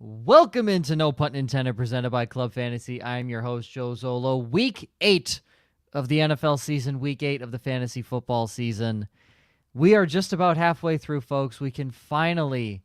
Welcome into No Punt Intended, presented by Club Fantasy. I'm your host, Joe Zollo. Week 8 of the NFL season, Week 8 of the fantasy football season. We are just about halfway through, folks. We can finally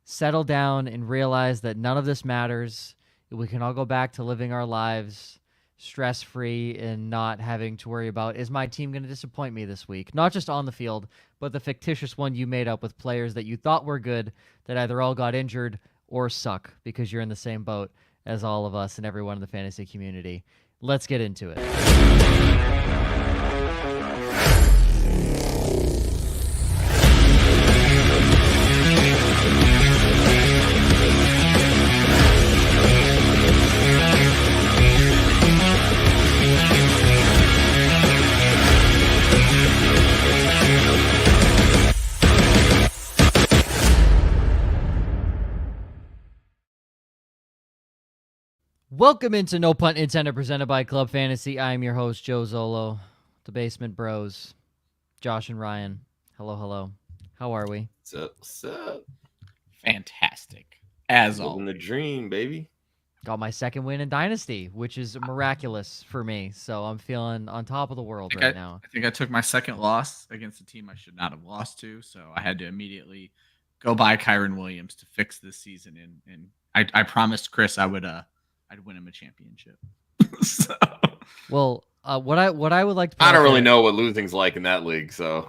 settle down and realize that none of this matters. We can all go back to living our lives stress-free and not having to worry about, is my team going to disappoint me this week? Not just on the field, but the fictitious one you made up with players that you thought were good that either all got injured or suck because you're in the same boat as all of us and everyone in the fantasy community. Let's get into it. Welcome into No Punt Intended, presented by Club Fantasy. I am your host, Joe Zollo. The Basement Bros, Josh and Ryan. Hello, hello. How are we? What's up? Fantastic. As Living always. the dream, baby. Got my second win in Dynasty, which is miraculous for me. So I'm feeling on top of the world right now. I think I took my second loss against a team I should not have lost to, so I had to immediately go buy Kyron Williams to fix this season. And I promised Chris I'd win him a championship. So. Well, what I would like to. I don't really know what losing's like in that league, so.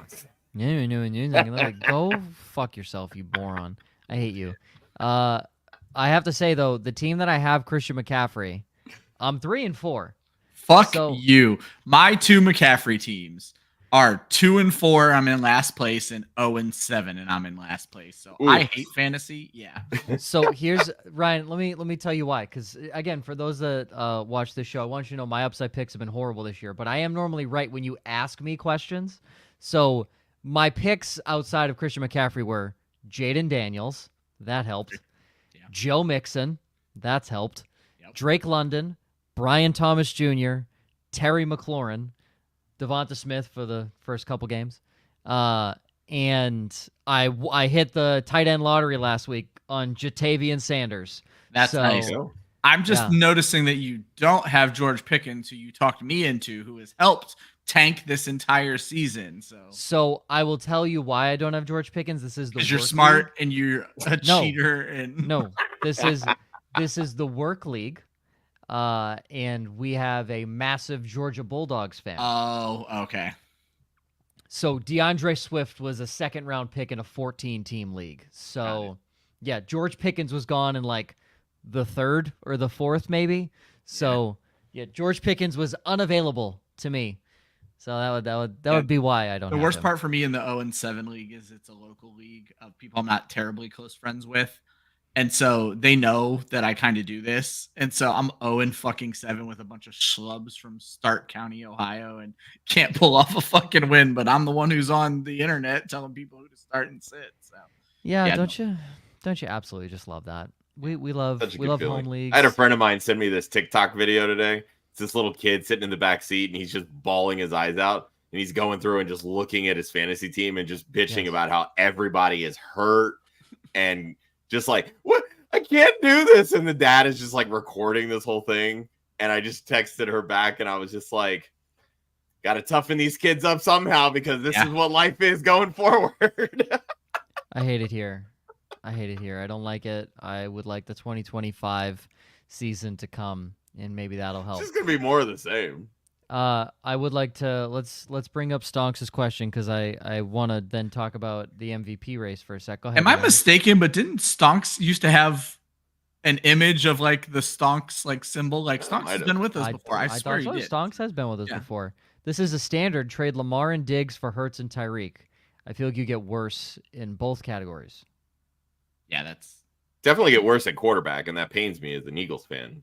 Go fuck yourself, you moron. I hate you. I have to say though, the team that I have, Christian McCaffrey, I'm 3-4. Fuck you. My two McCaffrey teams are 2-4. I'm in last place, and 0-7, and I'm in last place. So oof. I hate fantasy. Yeah. So here's Ryan. Let me tell you why. Because again, for those that watch this show, I want you to know my upside picks have been horrible this year. But I am normally right when you ask me questions. So my picks outside of Christian McCaffrey were Jaden Daniels. That helped. Yeah. Joe Mixon. That's helped. Yep. Drake London. Brian Thomas Jr. Terry McLaurin. Devonta Smith for the first couple games. And I hit the tight end lottery last week on Jatavian Sanders. That's nice. I'm just noticing that you don't have George Pickens, who you talked me into, who has helped tank this entire season. So I will tell you why I don't have George Pickens. This is because you're smart and you're a cheater. And no, this is the work league. And we have a massive Georgia Bulldogs fan. Oh, okay. So DeAndre Swift was a second-round pick in a 14-team league. So, yeah, George Pickens was gone in like the third or the fourth, maybe. So, yeah, George Pickens was unavailable to me. So that would be why I don't. The worst part for me in the 0-7 league is it's a local league of people I'm not terribly close friends with. And so they know that I kind of do this. And so I'm 0-7 with a bunch of schlubs from Stark County, Ohio, and can't pull off a fucking win. But I'm the one who's on the internet telling people who to start and sit. So yeah, don't you absolutely just love that? We love home leagues. I had a friend of mine send me this TikTok video today. It's this little kid sitting in the back seat, and he's just bawling his eyes out. And he's going through and just looking at his fantasy team and just bitching about how everybody is hurt and just like, what? I can't do this. And the dad is just like recording this whole thing. And I just texted her back and I was just like, got to toughen these kids up somehow because this is what life is going forward. I hate it here. I don't like it. I would like the 2025 season to come and maybe that'll help. It's just going to be more of the same. I would like to let's bring up Stonks' question because I want to then talk about the MVP race for a sec. Go ahead. Am I mistaken? But didn't Stonks used to have an image of like the Stonks like symbol? Like Stonks has been with us before. I swear he did. Stonks has been with us before. This is a standard trade: Lamar and Diggs for Hurts and Tyreek. I feel like you get worse in both categories. Yeah, that's definitely get worse at quarterback, and that pains me as an Eagles fan.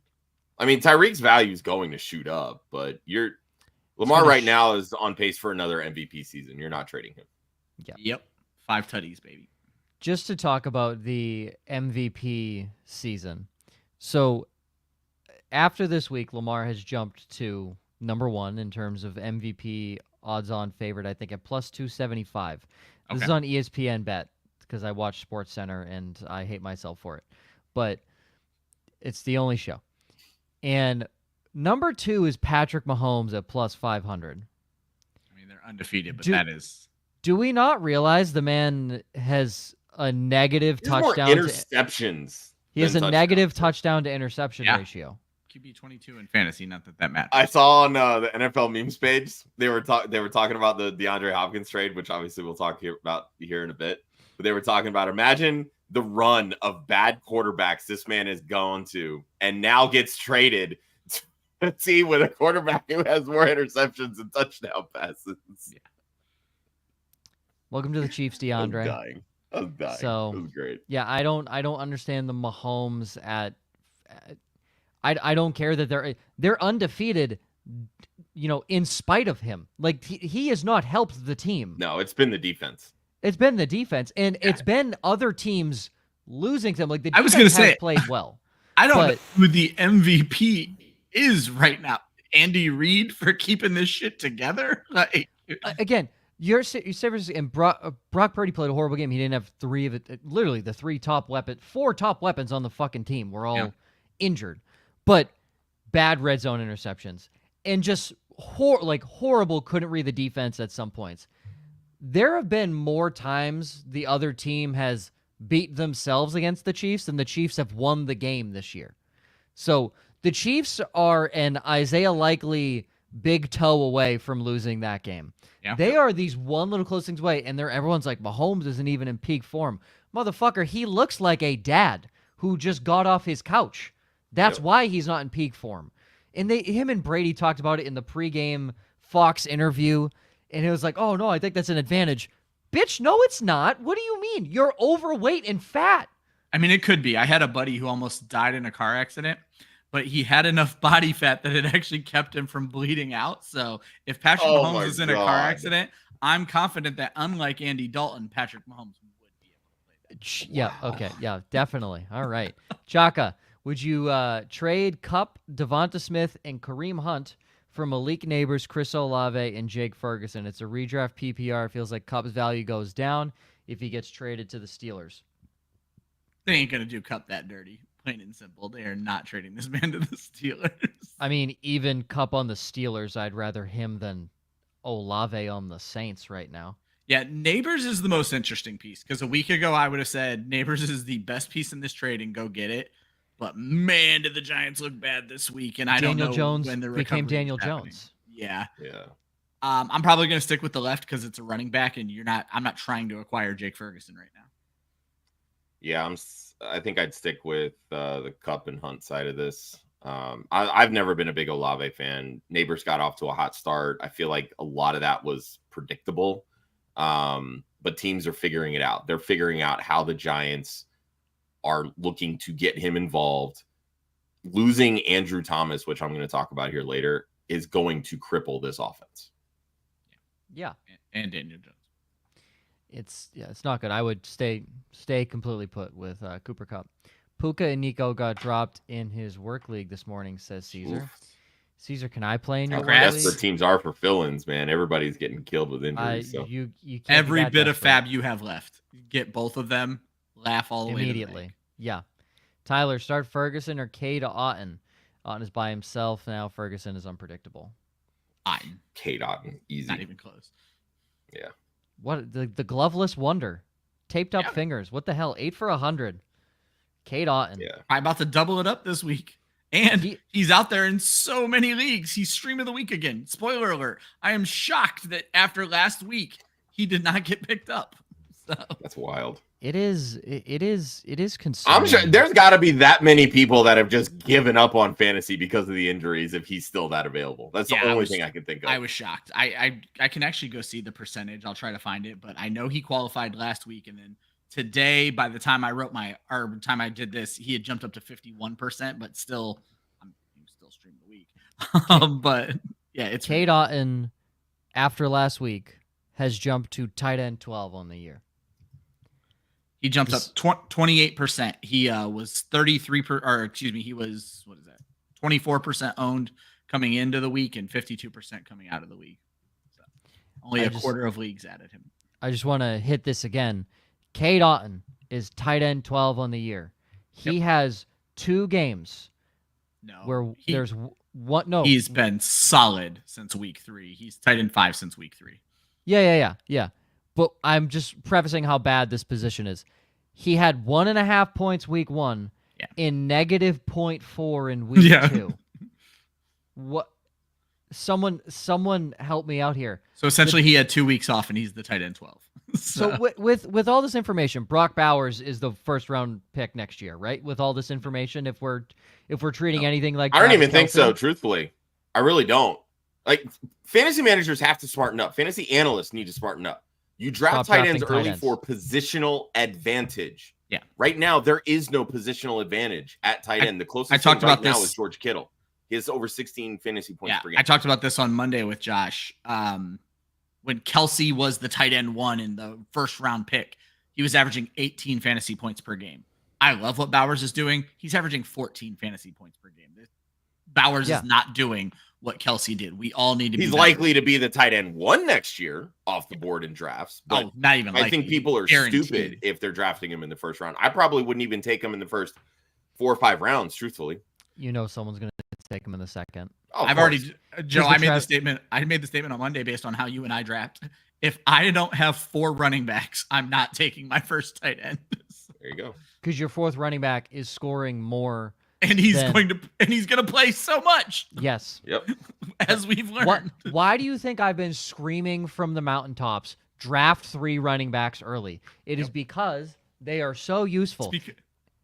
I mean, Tyreek's value is going to shoot up, but Lamar right now is on pace for another MVP season. You're not trading him. Yeah. Yep. 5 tutties, baby. Just to talk about the MVP season. So after this week, Lamar has jumped to number 1 in terms of MVP odds-on favorite, I think, at plus 275. This is on ESPN Bet because I watch SportsCenter and I hate myself for it. But It's the only show. And number 2 is Patrick Mahomes at plus 500. I mean, they're undefeated, but that is. Do we not realize the man has a negative touchdown? More interceptions. He has a negative touchdown to interception ratio. QB 22 in fantasy, not that matters. I saw on the NFL memes page they were talking about the DeAndre Hopkins trade, which obviously we'll talk about here in a bit. But they were talking about, imagine the run of bad quarterbacks this man has gone to, and now gets traded to a team with a quarterback who has more interceptions and touchdown passes. Yeah. Welcome to the Chiefs, DeAndre. I was dying. So it was great. Yeah, I don't understand the Mahomes at. I don't care that they're undefeated, in spite of him. Like he has not helped the team. No, it's been the defense. It's been the defense, and it's been other teams losing to them. Like the defense I was going to say, played well. I don't know who the MVP is right now. Andy Reid for keeping this shit together. Like again, your Sabres and Brock Purdy played a horrible game. He didn't have literally the 4 top weapons on the fucking team were all injured. But bad red zone interceptions and just horrible, couldn't read the defense at some points. There have been more times the other team has beat themselves against the Chiefs than the Chiefs have won the game this year. So the Chiefs are an Isaiah Likely big toe away from losing that game. Yeah. They are these one little close things away, and everyone's like, Mahomes isn't even in peak form. Motherfucker, he looks like a dad who just got off his couch. That's why he's not in peak form. And him and Brady talked about it in the pregame Fox interview, and it was like, oh, no, I think that's an advantage. Bitch, no, it's not. What do you mean? You're overweight and fat. I mean, it could be. I had a buddy who almost died in a car accident, but he had enough body fat that it actually kept him from bleeding out. So if Patrick Mahomes is in a car accident, I'm confident that unlike Andy Dalton, Patrick Mahomes would be able to play that. Yeah, okay, yeah, definitely. All right. Chaka. Would you trade Kupp, Devonta Smith, and Kareem Hunt for Malik Nabers, Chris Olave, and Jake Ferguson? It's a redraft PPR. It feels like Kupp's value goes down if he gets traded to the Steelers. They ain't going to do Kupp that dirty. Plain and simple. They are not trading this man to the Steelers. I mean, even Kupp on the Steelers, I'd rather him than Olave on the Saints right now. Yeah, Nabers is the most interesting piece because a week ago I would have said Nabers is the best piece in this trade and go get it. But man, did the Giants look bad this week, and I don't know Jones when the recovery became Daniel happening. Jones. Yeah. Yeah. I'm probably going to stick with the left because it's a running back, and I'm not trying to acquire Jake Ferguson right now. Yeah, I think I'd stick with the Kupp and Hunt side of this. I've never been a big Olave fan. Nabers got off to a hot start. I feel like a lot of that was predictable, but teams are figuring it out. They're figuring out how the Giants are looking to get him involved. Losing Andrew Thomas, which I'm going to talk about here later, is going to cripple this offense. Yeah. And Daniel Jones. It's not good. I would stay completely put with Cooper Kupp. Puka and Nico got dropped in his work league this morning, says Caesar. Oof. Caesar, can I play in your work That's league? what teams are for fill-ins, man. Everybody's getting killed with injuries. So. You can't every bit of fab you have left. Get both of them. Laugh all the way immediately. Yeah. Tyler, start Ferguson or Cade Otton. Otton is by himself now. Ferguson is unpredictable. Otton. Cade Otton, easy. Not even close. Yeah. What the gloveless wonder, taped up fingers. What the hell? 8 for 100. Cade Otton. Yeah. I'm about to double it up this week. And he's out there in so many leagues. He's stream of the week again. Spoiler alert. I am shocked that after last week, he did not get picked up. So. That's wild. It is concerning. I'm sure there's got to be that many people that have just given up on fantasy because of the injuries if he's still that available. That's the only thing I can think of. I was shocked. I can actually go see the percentage. I'll try to find it, but I know he qualified last week, and then today, by the time I time I did this, he had jumped up to 51%, but still, I'm still streaming the week. But yeah, it's Cade Otton after last week has jumped to tight end 12 on the year. He jumped up 28%. He was 33%, he was 24% owned coming into the week and 52% coming out of the week. So only a quarter of leagues added him. I just want to hit this again. Cade Otton is tight end 12 on the year. He has 2 games No, where there's one. No, he's been solid since week 3. He's tight end 5 since week 3. Yeah. But I'm just prefacing how bad this position is. He had 1.5 points week 1 in negative 0.4 in week 2. What? Someone help me out here. So essentially, he had 2 weeks off, and he's the tight end 12. So with all this information, Brock Bowers is the first round pick next year, right? With all this information, if we're treating anything like I don't Travis even think Kelce? so. Truthfully, I really don't. Like, fantasy managers have to smarten up. Fantasy analysts need to smarten up. You draft Stop tight ends drafting early tight ends. for positional advantage. Yeah. Right now, there is no positional advantage at tight end. The closest I talked thing right about now this. is George Kittle. He has over 16 fantasy points per game. I talked about this on Monday with Josh. When Kelce was the tight end 1 in the first round pick, he was averaging 18 fantasy points per game. I love what Bowers is doing. He's averaging 14 fantasy points per game. Bowers is not doing what Kelce did. We all need to be He's likely to be the tight end 1 next year off the board in drafts. But not even I think people are guaranteed. stupid if they're drafting him in the first round. I probably wouldn't even take him in the first 4 or 5 rounds, truthfully. Someone's going to take him in the second. Oh, I've already, Joe, I made the statement. I made the statement on Monday based on how you and I draft. If I don't have 4 running backs, I'm not taking my first tight end. There you go. Because your 4th running back is scoring more. And he's going to play so much. Yes. Yep. As we've learned. Why do you think I've been screaming from the mountaintops, draft 3 running backs early? It is because they are so useful.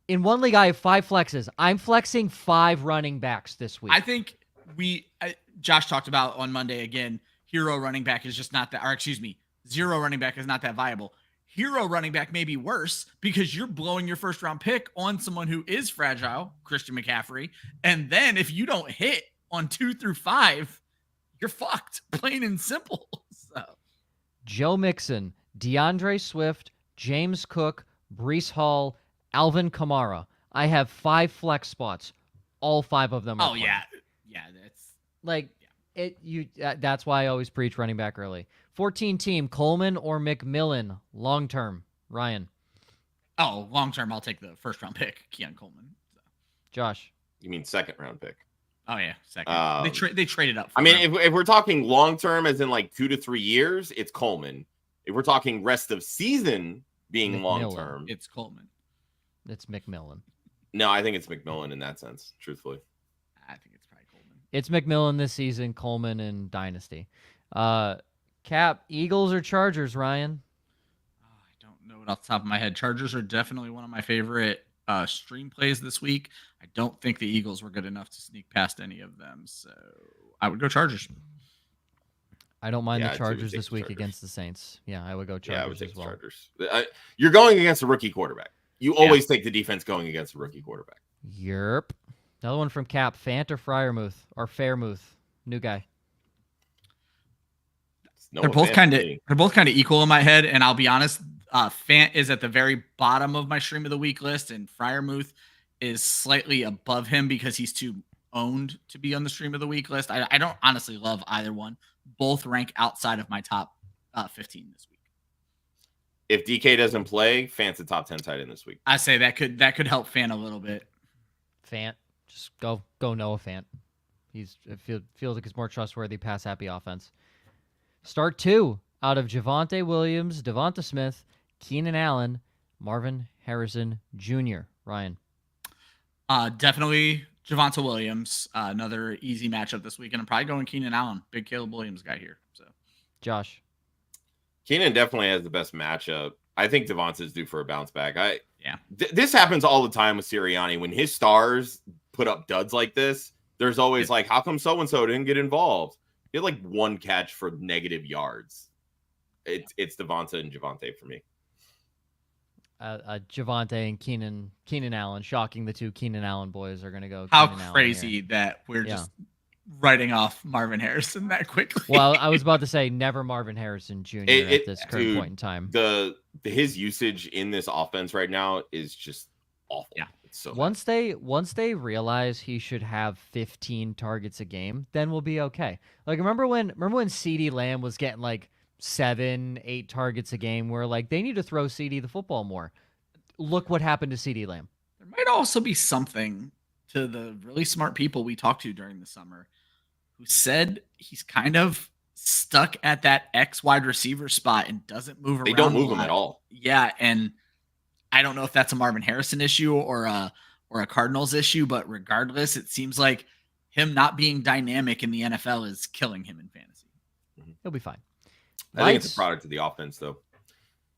In one league, I have 5 flexes. I'm flexing 5 running backs this week. I think Josh talked about on Monday again, hero running back is just not that, or excuse me, zero running back is not that viable. Hero running back may be worse because you're blowing your first round pick on someone who is fragile, Christian McCaffrey. And then if you don't hit on 2 through 5, you're fucked, plain and simple. So Joe Mixon, DeAndre Swift, James Cook, Breece Hall, Alvin Kamara. I have 5 flex spots. All 5 of them are playing. Yeah, that's like that's why I always preach running back early. 14 team, Coleman or McMillan, long term. Ryan. Oh, long term, I'll take the first round pick, Keon Coleman. So. Josh. You mean second round pick? Oh yeah, second. They traded up. I mean, if we're talking long term, as in like 2 to 3 years, it's Coleman. If we're talking rest of season being long term, it's Coleman. It's McMillan. No, I think it's McMillan in that sense. Truthfully, I think it's probably Coleman. It's McMillan this season. Coleman in Dynasty. Cap, Eagles or Chargers, Ryan? I don't know it off the top of my head. Chargers are definitely one of my favorite stream plays this week. I don't think the Eagles were good enough to sneak past any of them, so I would go Chargers. I don't mind the Chargers this week against the Saints. Yeah, I would go Chargers I would take as well. Chargers. You're going against a rookie quarterback. You always take the defense going against a rookie quarterback. Yerp. Another one from Cap. Fant or Freiermuth? Or Fairmouth? New guy. They're both kind of equal in my head, and I'll be honest, Fant is at the very bottom of my stream of the week list, and Freiermuth is slightly above him because he's too owned to be on the stream of the week list. I don't honestly love either one. Both rank outside of my top 15 this week. If DK doesn't play, Fant's a top 10 tight end this week. I say that could help Fant a little bit. Fant, just go Noah Fant. Feels like it's more trustworthy, pass happy offense. Start 2 out of Javonte Williams, Devonta Smith, Keenan Allen, Marvin Harrison Jr. Ryan. Definitely Javonte Williams. Another easy matchup this week, and I'm probably going Keenan Allen. Big Caleb Williams guy here. So, Josh. Keenan definitely has the best matchup. I think Devonta's due for a bounce back. This happens all the time with Sirianni. When his stars put up duds like this, there's always like, how come so-and-so didn't get involved? He had like 1 catch for negative yards. It's Devonta and Javonte for me. Javonte and Keenan Allen. Shocking the 2 Keenan Allen boys are going to go. How Keenan crazy that we're just writing off Marvin Harrison that quickly. Well, I was about to say never Marvin Harrison Jr. at this current point in time. His usage in this offense right now is just awful. Yeah. So once they realize he should have 15 targets a game, then we'll be okay. Like remember when CeeDee Lamb was getting like 7-8 targets a game, where like they need to throw CeeDee the football more. Look what happened to CeeDee Lamb. might also be something to the really smart people we talked to during the summer who said he's kind of stuck at that X wide receiver spot and doesn't move around. They don't move him at all. Yeah, and I don't know if that's a Marvin Harrison issue or a Cardinals issue, but regardless, it seems like him not being dynamic in the NFL is killing him in fantasy. He'll be fine. I think it's a product of the offense, though.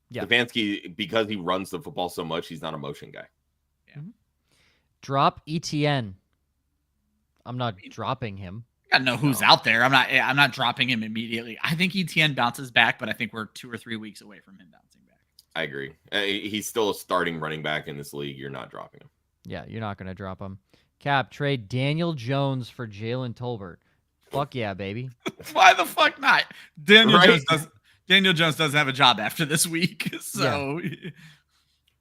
Yeah. Stefanski, because he runs the football so much, he's not a motion guy. Yeah. Drop ETN. I'm not dropping him. I gotta know who's out there. I'm not dropping him immediately. I think ETN bounces back, but I think we're 2 or 3 weeks away from him bouncing back. I agree. He's still a starting running back in this league. You're not dropping him. Yeah, you're not going to drop him. Cap, trade Daniel Jones for Jalen Tolbert. Fuck yeah, baby. Why the fuck not? Daniel Jones doesn't have a job after this week, so yeah.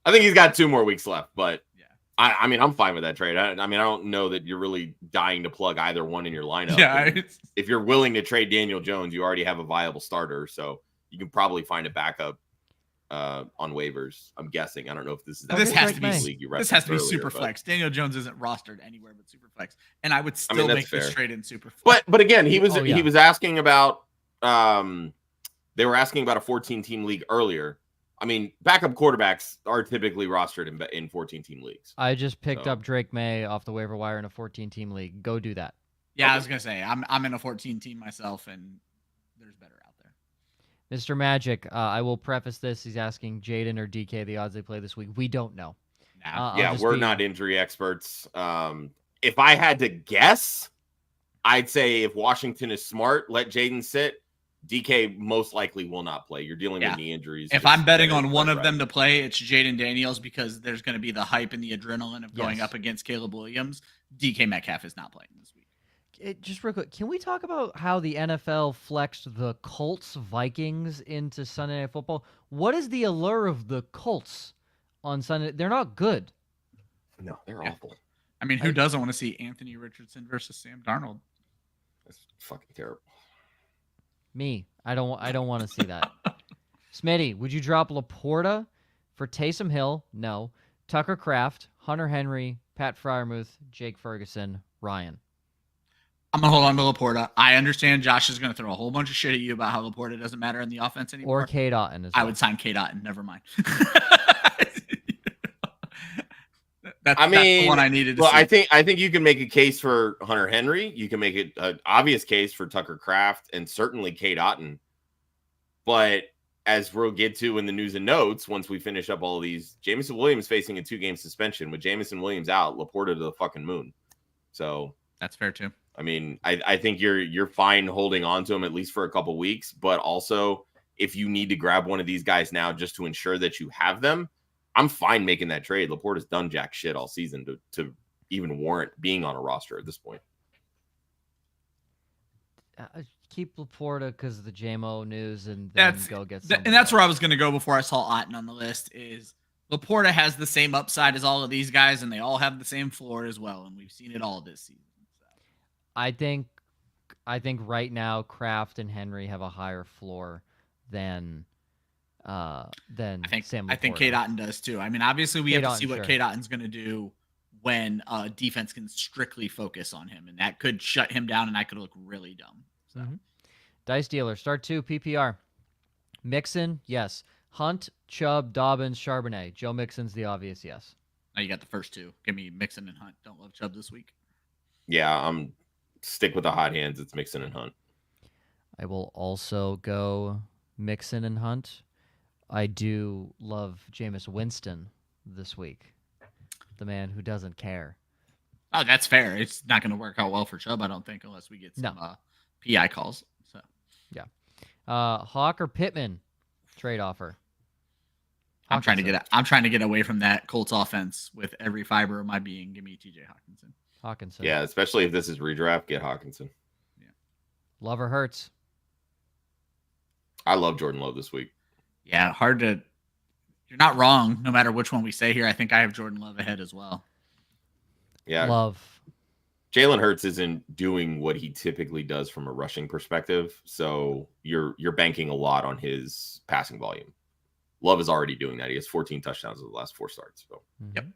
I think he's got 2 more weeks left, but yeah. I mean, I'm fine with that trade. I don't know that you're really dying to plug either one in your lineup. Yeah, if you're willing to trade Daniel Jones, you already have a viable starter, so you can probably find a backup on waivers. I'm guessing. I don't know if this is this has to be league you this has to be earlier, super flex. Daniel Jones isn't rostered anywhere but super flex, and I would still make fair. this trade in super flex. But again, he was asking about they were asking about a 14-team league earlier. I mean, backup quarterbacks are typically rostered in 14-team leagues. I just picked up Drake May off the waiver wire in a 14-team league. Go do that. Yeah, okay. I was gonna say I'm in a 14-team myself, and there's better out there. Mr. Magic, I will preface this. He's asking Jaden or DK the odds they play this week. We don't know. We're not injury experts. If I had to guess, I'd say if Washington is smart, let Jaden sit. DK most likely will not play. You're dealing with knee injuries. If I'm betting on one of them to play, it's Jaden Daniels because there's going to be the hype and the adrenaline of going up against Caleb Williams. DK Metcalf is not playing this week. Just real quick, can we talk about how the NFL flexed the Colts Vikings into Sunday Night Football? What is the allure of the Colts on Sunday? They're not good. No, they're awful. I mean, who doesn't want to see Anthony Richardson versus Sam Darnold? That's fucking terrible. Me. I don't want to see that. Smitty, would you drop Laporta for Taysom Hill? No. Tucker Kraft, Hunter Henry, Pat Freiermuth, Jake Ferguson, Ryan. I'm going to hold on to Laporta. I understand Josh is going to throw a whole bunch of shit at you about how Laporta doesn't matter in the offense anymore. Or Cade Otton as well. I would sign Cade Otton. Never mind. That's the one I needed to see. I think you can make a case for Hunter Henry. You can make it an obvious case for Tucker Kraft and certainly Cade Otton. But as we'll get to in the news and notes, once we finish up all of these, Jameson Williams facing a 2-game suspension. With Jameson Williams out, Laporta to the fucking moon. So that's fair too. I mean, I think you're fine holding on to him at least for a couple weeks. But also, if you need to grab one of these guys now just to ensure that you have them, I'm fine making that trade. Laporta's done jack shit all season to even warrant being on a roster at this point. Keep Laporta because of the JMO news and then go get some. And that's where I was going to go before I saw Otton on the list is Laporta has the same upside as all of these guys, and they all have the same floor as well, and we've seen it all this season. So. I think right now Kraft and Henry have a higher floor than Sam Laporta. I think Cade Otton does too. I mean, obviously we have to see what Cade Otton's going to do when defense can strictly focus on him, and that could shut him down, and that could look really dumb. So. Mm-hmm. Dice dealer, start 2 PPR. Mixon, yes. Hunt, Chubb, Dobbins, Charbonnet. Joe Mixon's the obvious yes. Now you got the first 2. Give me Mixon and Hunt. Don't love Chubb this week. Yeah, I'm stick with the hot hands. It's Mixon and Hunt. I will also go Mixon and Hunt. I do love Jameis Winston this week. The man who doesn't care. Oh, that's fair. It's not going to work out well for Chubb, I don't think, unless we get some PI calls. So yeah. Hawk or Pittman trade offer. I'm trying to get away from that Colts offense with every fiber of my being. Give me TJ Hawkinson. Yeah, especially if this is redraft, get Hawkinson. Yeah. Love or Hurts. I love Jordan Love this week. Yeah, hard to. You're not wrong. No matter which one we say here, I think I have Jordan Love ahead as well. Yeah, Love. Jalen Hurts isn't doing what he typically does from a rushing perspective, so you're banking a lot on his passing volume. Love is already doing that. He has 14 touchdowns in the last 4 starts. So. Yep.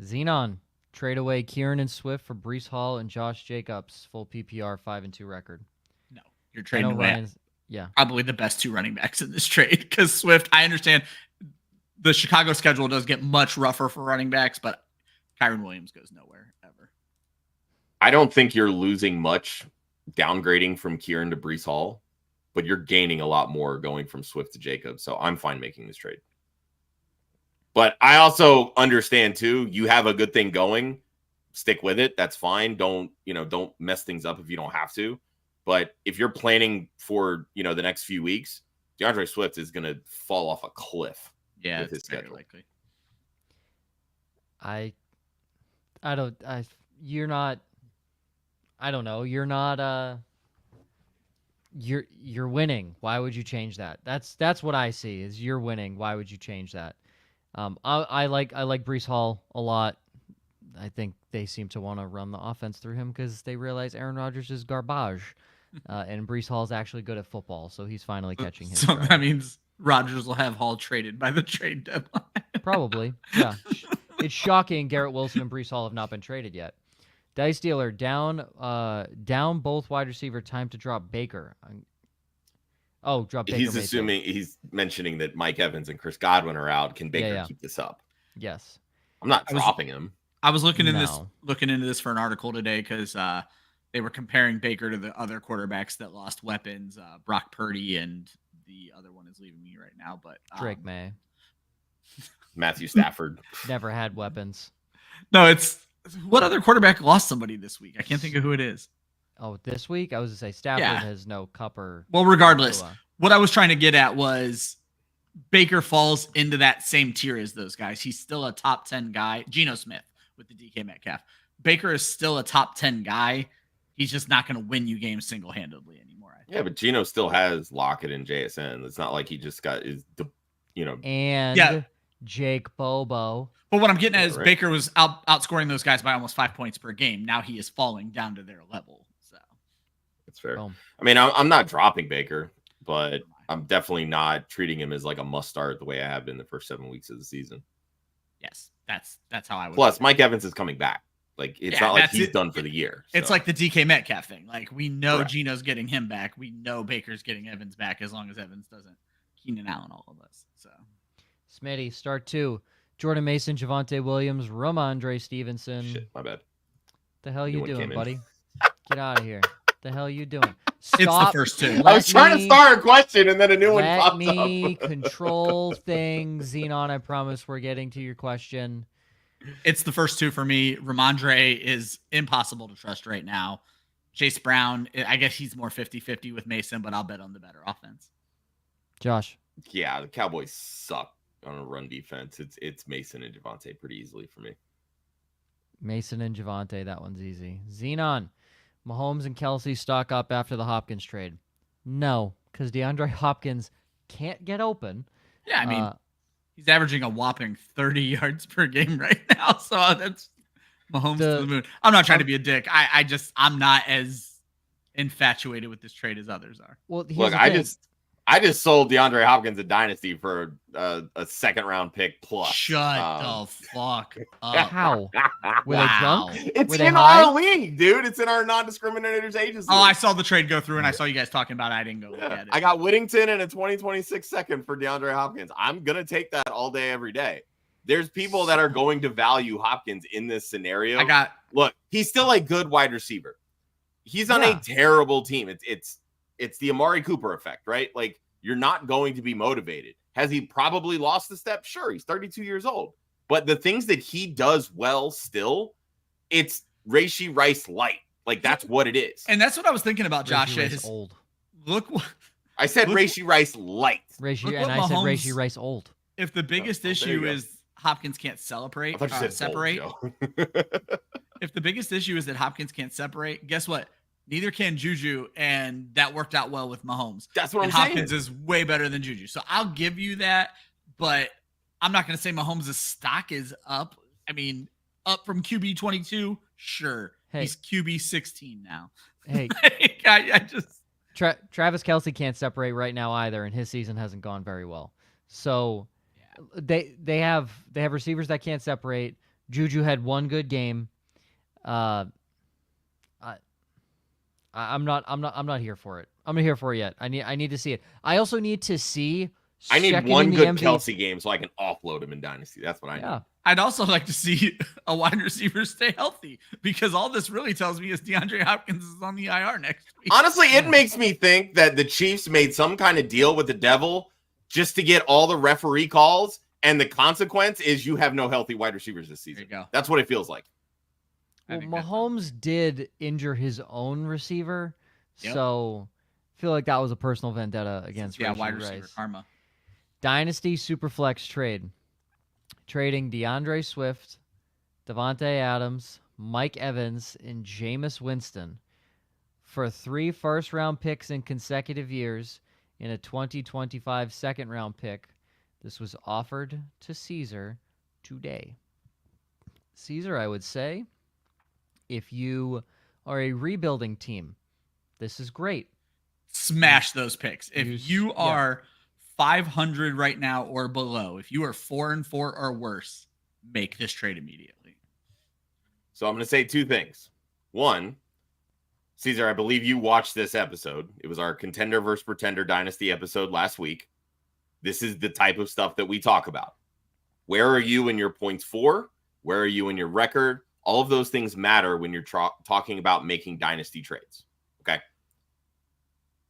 Xenon, trade away Kieran and Swift for Breece Hall and Josh Jacobs. Full PPR 5-2 record. No, you're I trading know away Ryan's. Yeah. probably the best 2 running backs in this trade because Swift, I understand the Chicago schedule does get much rougher for running backs, but Kyron Williams goes nowhere ever. I don't think you're losing much downgrading from Kieran to Breece Hall, but you're gaining a lot more going from Swift to Jacobs. So I'm fine making this trade. But I also understand too, you have a good thing going, stick with it. That's fine. Don't mess things up if you don't have to. But if you're planning for, the next few weeks, DeAndre Swift is going to fall off a cliff. Yeah, with his it's very schedule. likely. You're not. I don't know. You're not. You're winning. Why would you change that? That's what I see is you're winning. Why would you change that? I like Breece Hall a lot. I think they seem to want to run the offense through him because they realize Aaron Rodgers is garbage, and Breece Hall is actually good at football, so he's finally catching his. So that means Rodgers will have Hall traded by the trade deadline. Probably, yeah. It's shocking Garrett Wilson and Breece Hall have not been traded yet. Dice Dealer down both wide receiver. Time to drop Baker. Drop Baker. He's mentioning that Mike Evans and Chris Godwin are out. Can Baker keep this up? Yes. I'm not dropping him. I was looking into this for an article today because they were comparing Baker to the other quarterbacks that lost weapons, Brock Purdy, and the other one is leaving me right now. But Drake May, Matthew Stafford never had weapons. No, it's what other quarterback lost somebody this week? I can't think of who it is. Oh, this week I was to say Stafford has no Cup or. Well, regardless, what I was trying to get at was Baker falls into that same tier as those guys. He's still a top 10 guy. Geno Smith with the DK Metcalf. Baker is still a top 10 guy. He's just not going to win you games single-handedly anymore. I think. Yeah, but Geno still has Lockett and JSN. It's not like he just got And Jake Bobo. But what I'm getting at is Baker was outscoring those guys by almost 5 points per game. Now he is falling down to their level. So that's fair. I mean, I'm not dropping Baker, but I'm definitely not treating him as like a must start the way I have been the first 7 weeks of the season. Yes, that's how I would. Plus, Mike Evans is coming back. Like it's not like he's done for the year. It's like the DK Metcalf thing. Like we know Geno's getting him back. We know Baker's getting Evans back as long as Evans doesn't Keenan Allen all of us. So Smitty, start 2. Jordan Mason, Javonte Williams, Ramondre Stevenson. Shit, my bad. The hell you doing, buddy? Get out of here. The hell you doing? Stop. It's the first 2. I was trying to start a question and then a new one popped up. Let me control things. Xenon, I promise we're getting to your question. It's the first 2 for me. Ramondre is impossible to trust right now. Chase Brown, I guess he's more 50-50 with Mason, but I'll bet on the better offense. Josh. Yeah, the Cowboys suck on a run defense. It's Mason and Javonte pretty easily for me. Mason and Javonte, that one's easy. Xenon, Mahomes and Kelsey stock up after the Hopkins trade. No, because DeAndre Hopkins can't get open. Yeah, I mean, he's averaging a whopping 30 yards per game right now. So that's Mahomes to the moon. I'm not trying to be a dick. I'm not as infatuated with this trade as others are. Well, look, I just sold DeAndre Hopkins a dynasty for a 2nd round pick plus. Shut the fuck up. How? Were they drunk? It's in our league, dude. It's in our non-discriminators agency. Oh, I saw the trade go through, and I saw you guys talking about it. I didn't go look at it. I got Whittington and a 2026 second for DeAndre Hopkins. I'm going to take that all day, every day. There's people that are going to value Hopkins in this scenario. Look, he's still a good wide receiver. He's on a terrible team. It's the Amari Cooper effect, right? Like, you're not going to be motivated. Has he probably lost a step? Sure, he's 32 years old. But the things that he does well still, it's Rashee Rice light. Like, that's what it is. And that's what I was thinking about, Josh. Rice old. Look, I said Rashee Rice light. I said Rashee Rice old. If the biggest issue is Hopkins can't separate, Old, if the biggest issue is that Hopkins can't separate, guess what? Neither can Juju, and that worked out well with Mahomes. That's what I'm saying. Hopkins is way better than Juju. So I'll give you that, but I'm not going to say Mahomes' stock is up. I mean, up from QB 22, sure. Hey. He's QB 16 now. Hey, I just Travis Kelce can't separate right now either, and his season hasn't gone very well. So they have receivers that can't separate. Juju had one good game. I'm not here for it. I'm not here for it yet. I need to see it. I also need to see. I need second one in the good MVP. Kelsey game so I can offload him in Dynasty. That's what I need. I'd also like to see a wide receiver stay healthy, because all this really tells me is DeAndre Hopkins is on the IR next week. Honestly, it makes me think that the Chiefs made some kind of deal with the devil just to get all the referee calls, and the consequence is you have no healthy wide receivers this season. There you go. That's what it feels like. Well, Mahomes did injure his own receiver, so I feel like that was a personal vendetta against wide receiver Rice. karma. Dynasty Superflex trade. Trading DeAndre Swift, Devontae Adams, Mike Evans, and Jameis Winston for 3 first-round picks in consecutive years in a 2025 second-round pick. This was offered to Caesar today. Caesar, I would say, if you are a rebuilding team, this is great. Smash those picks. If you are 500 right now or below, if you are 4-4 or worse, make this trade immediately. So I'm going to say 2 things. One, Caesar, I believe you watched this episode. It was our Contender versus Pretender Dynasty episode last week. This is the type of stuff that we talk about. Where are you in your points for? Where are you in your record? All of those things matter when you're talking about making dynasty trades. Okay.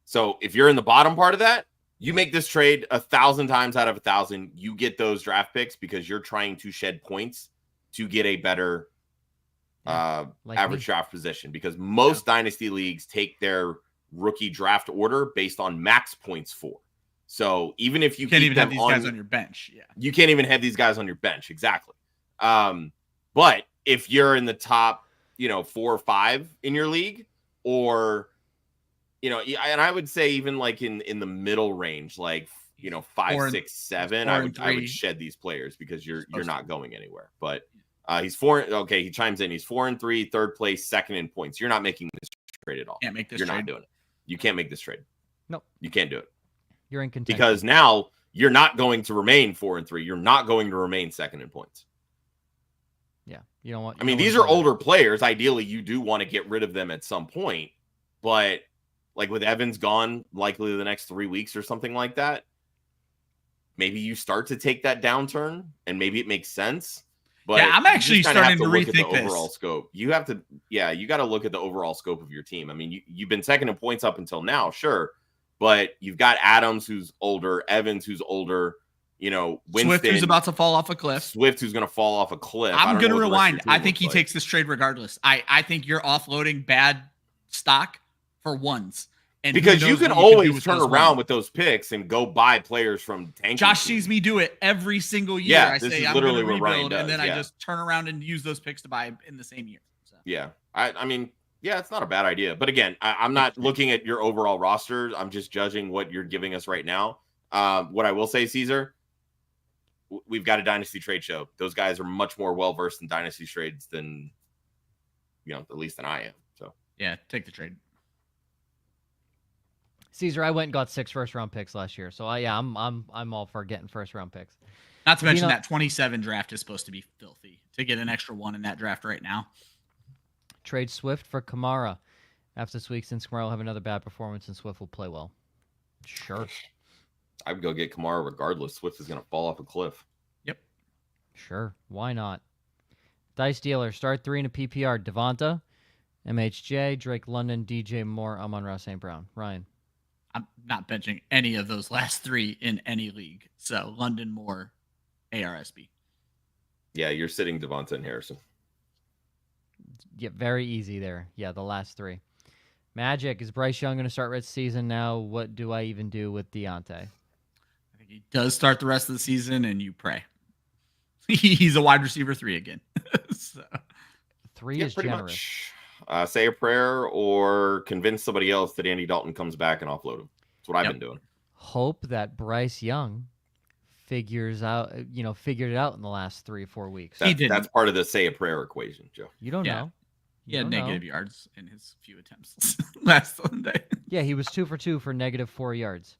So if you're in the bottom part of that, you make this trade 1,000 times out of 1,000. You get those draft picks because you're trying to shed points to get a better average draft position. Because most dynasty leagues take their rookie draft order based on max points for. So even if you can't even have these guys on your bench, you can't even have these guys on your bench. Exactly. But if you're in the top, 4 or 5 in your league, or and I would say even like in the middle range, like 5, 6, 7, I would shed these players because you're not going anywhere. But he's 4. Okay, he chimes in. He's 4-3, third place, second in points. You're not making this trade at all. Can't make this. You're not doing it. You can't make this trade. No, you can't do it. You're in contention because now you're not going to remain 4-3. You're not going to remain second in points. Yeah, you don't want. I mean, these are older players. Ideally, you do want to get rid of them at some point, but like with Evans gone likely the next 3 weeks or something like that, maybe you start to take that downturn and maybe it makes sense. But yeah, I'm actually starting to rethink the overall scope. You have to, you got to look at the overall scope of your team. I mean, you've been second in points up until now, sure, but you've got Adams who's older, Evans who's older, Winston, Swift who's about to fall off a cliff. Swift who's going to fall off a cliff. I'm going to rewind. I think he takes this trade regardless. I think you're offloading bad stock for ones. And because you can always turn around with those picks and go buy players from tanking. Josh sees me do it every single year. Yeah, I this say is I'm literally going to what Ryan rebuild, does, and then I just turn around and use those picks to buy in the same year. So. Yeah, I mean, it's not a bad idea. But again, I'm not looking at your overall roster. I'm just judging what you're giving us right now. What I will say, Caesar, we've got a dynasty trade show. Those guys are much more well-versed in dynasty trades than, at least than I am. So yeah, take the trade. Caesar, I went and got 6 first-round picks last year, so I'm all for getting first-round picks. Not to mention that 27 draft is supposed to be filthy. To get an extra 1 in that draft right now. Trade Swift for Kamara. After this week, since Kamara will have another bad performance and Swift will play well. Sure. I would go get Kamara regardless. Swift is going to fall off a cliff. Yep. Sure. Why not? Dice Dealer. Start 3 in a PPR. Devonta, MHJ, Drake London, DJ Moore, Amon-Ra St. Brown. Ryan. I'm not benching any of those last 3 in any league. So London, Moore, ARSB. Yeah, you're sitting Devonta and Harrison. Yeah, very easy there. Yeah, the last 3. Magic. Is Bryce Young going to start rest season now? What do I even do with Deontay? I think he does start the rest of the season, and you pray. He's a wide receiver 3 again. So. 3 is generous. Much. Say a prayer or convince somebody else that Andy Dalton comes back and offload him. That's what I've been doing. Hope that Bryce Young figured it out in the last 3 or 4 weeks. That's part of the say a prayer equation, Joe. You don't know. He had negative yards in his few attempts last Sunday. Yeah, he was 2 for 2 for negative 4 yards.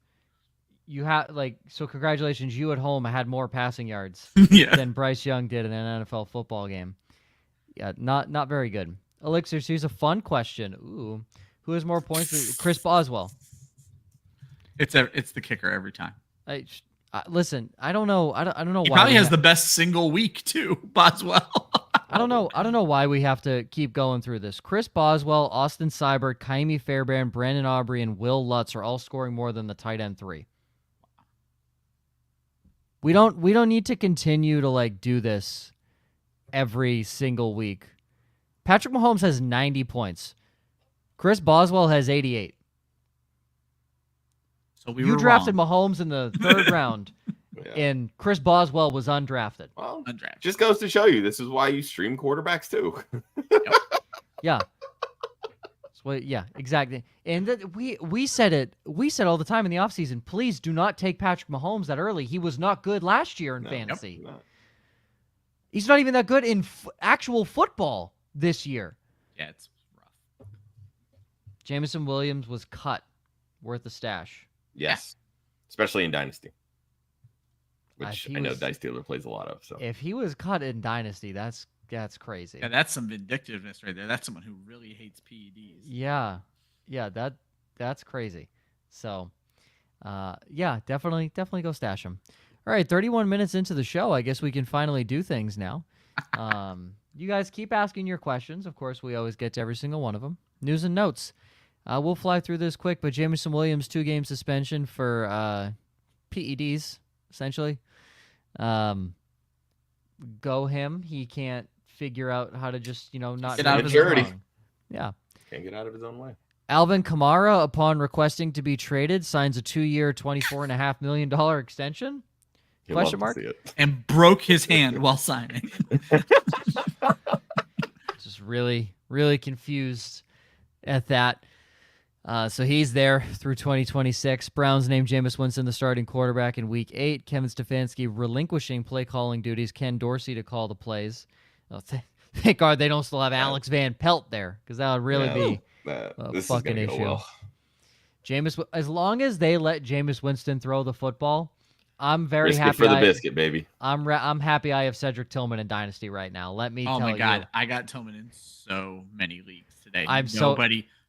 you have so congratulations, you at home had more passing yards Yeah. than Bryce Young did in an NFL football game. Yeah, not very good. Elixirs, here's a fun question. Ooh, who has more points? Chris Boswell. It's the kicker every time. Listen, I don't know. I don't know He why probably has the best single week too, Boswell. I don't know why we have to keep going through this. Chris Boswell, Austin Seibert, Kaimi Fairbairn, Brandon Aubrey, and Will Lutz are all scoring more than the tight end 3. We don't need to continue to do this every single week. Patrick Mahomes has 90 points. Chris Boswell has 88. So you drafted wrong. Mahomes in the 3rd round, and Chris Boswell was undrafted. Well, Undrafted. Just goes to show you this is why you stream quarterbacks too. Yeah. Yeah, exactly. And we said it. We said all the time in the offseason, please do not take Patrick Mahomes that early. He was not good last year in fantasy. Yep. He's not even that good in actual football this year. Yeah, it's rough. Jameson Williams was cut. Worth a stash. Yes. Especially in Dynasty. Which I know was, Dice Dealer plays a lot of. So if he was cut in Dynasty, that's crazy. Yeah, that's some vindictiveness right there. That's someone who really hates PEDs. Yeah, that's crazy. So, yeah, definitely go stash him. All right, 31 minutes into the show. I guess we can finally do things now. You guys keep asking your questions. Of course, we always get to every single one of them. News and notes. We'll fly through this quick, but Jameson Williams, 2-game suspension for PEDs, essentially. Go him. He can't figure out how to just, not get out of his wrong. Yeah. Can't get out of his own way. Alvin Kamara, upon requesting to be traded, signs a 2-year, $24.5 million extension? Question mark? And broke his hand while signing. Just really, really confused at that. So he's there through 2026. Browns named Jameis Winston the starting quarterback in Week 8. Kevin Stefanski relinquishing play-calling duties. Ken Dorsey to call the plays. Oh, thank God they don't still have Alex Van Pelt there, because that would really be a fucking issue. Well. As long as they let Jameis Winston throw the football, I'm very Risk happy. It for the biscuit, baby. I'm happy I have Cedric Tillman in Dynasty right now. Let me tell you. Oh my God, I got Tillman in so many leagues today.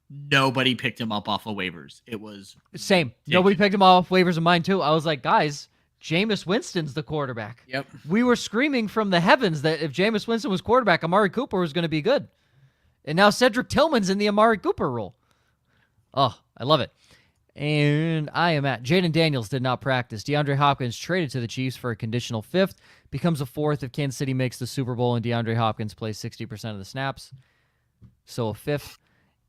Nobody picked him up off of waivers. It was same. Nobody picked him off waivers of mine too. I was like, guys, Jameis Winston's the quarterback. Yep. We were screaming from the heavens that if Jameis Winston was quarterback, Amari Cooper was going to be good. And now Cedric Tillman's in the Amari Cooper role. Oh, I love it. And I am at Jaden Daniels did not practice. DeAndre Hopkins traded to the Chiefs for a conditional 5th. Becomes a 4th if Kansas City makes the Super Bowl and DeAndre Hopkins plays 60% of the snaps. So a 5th.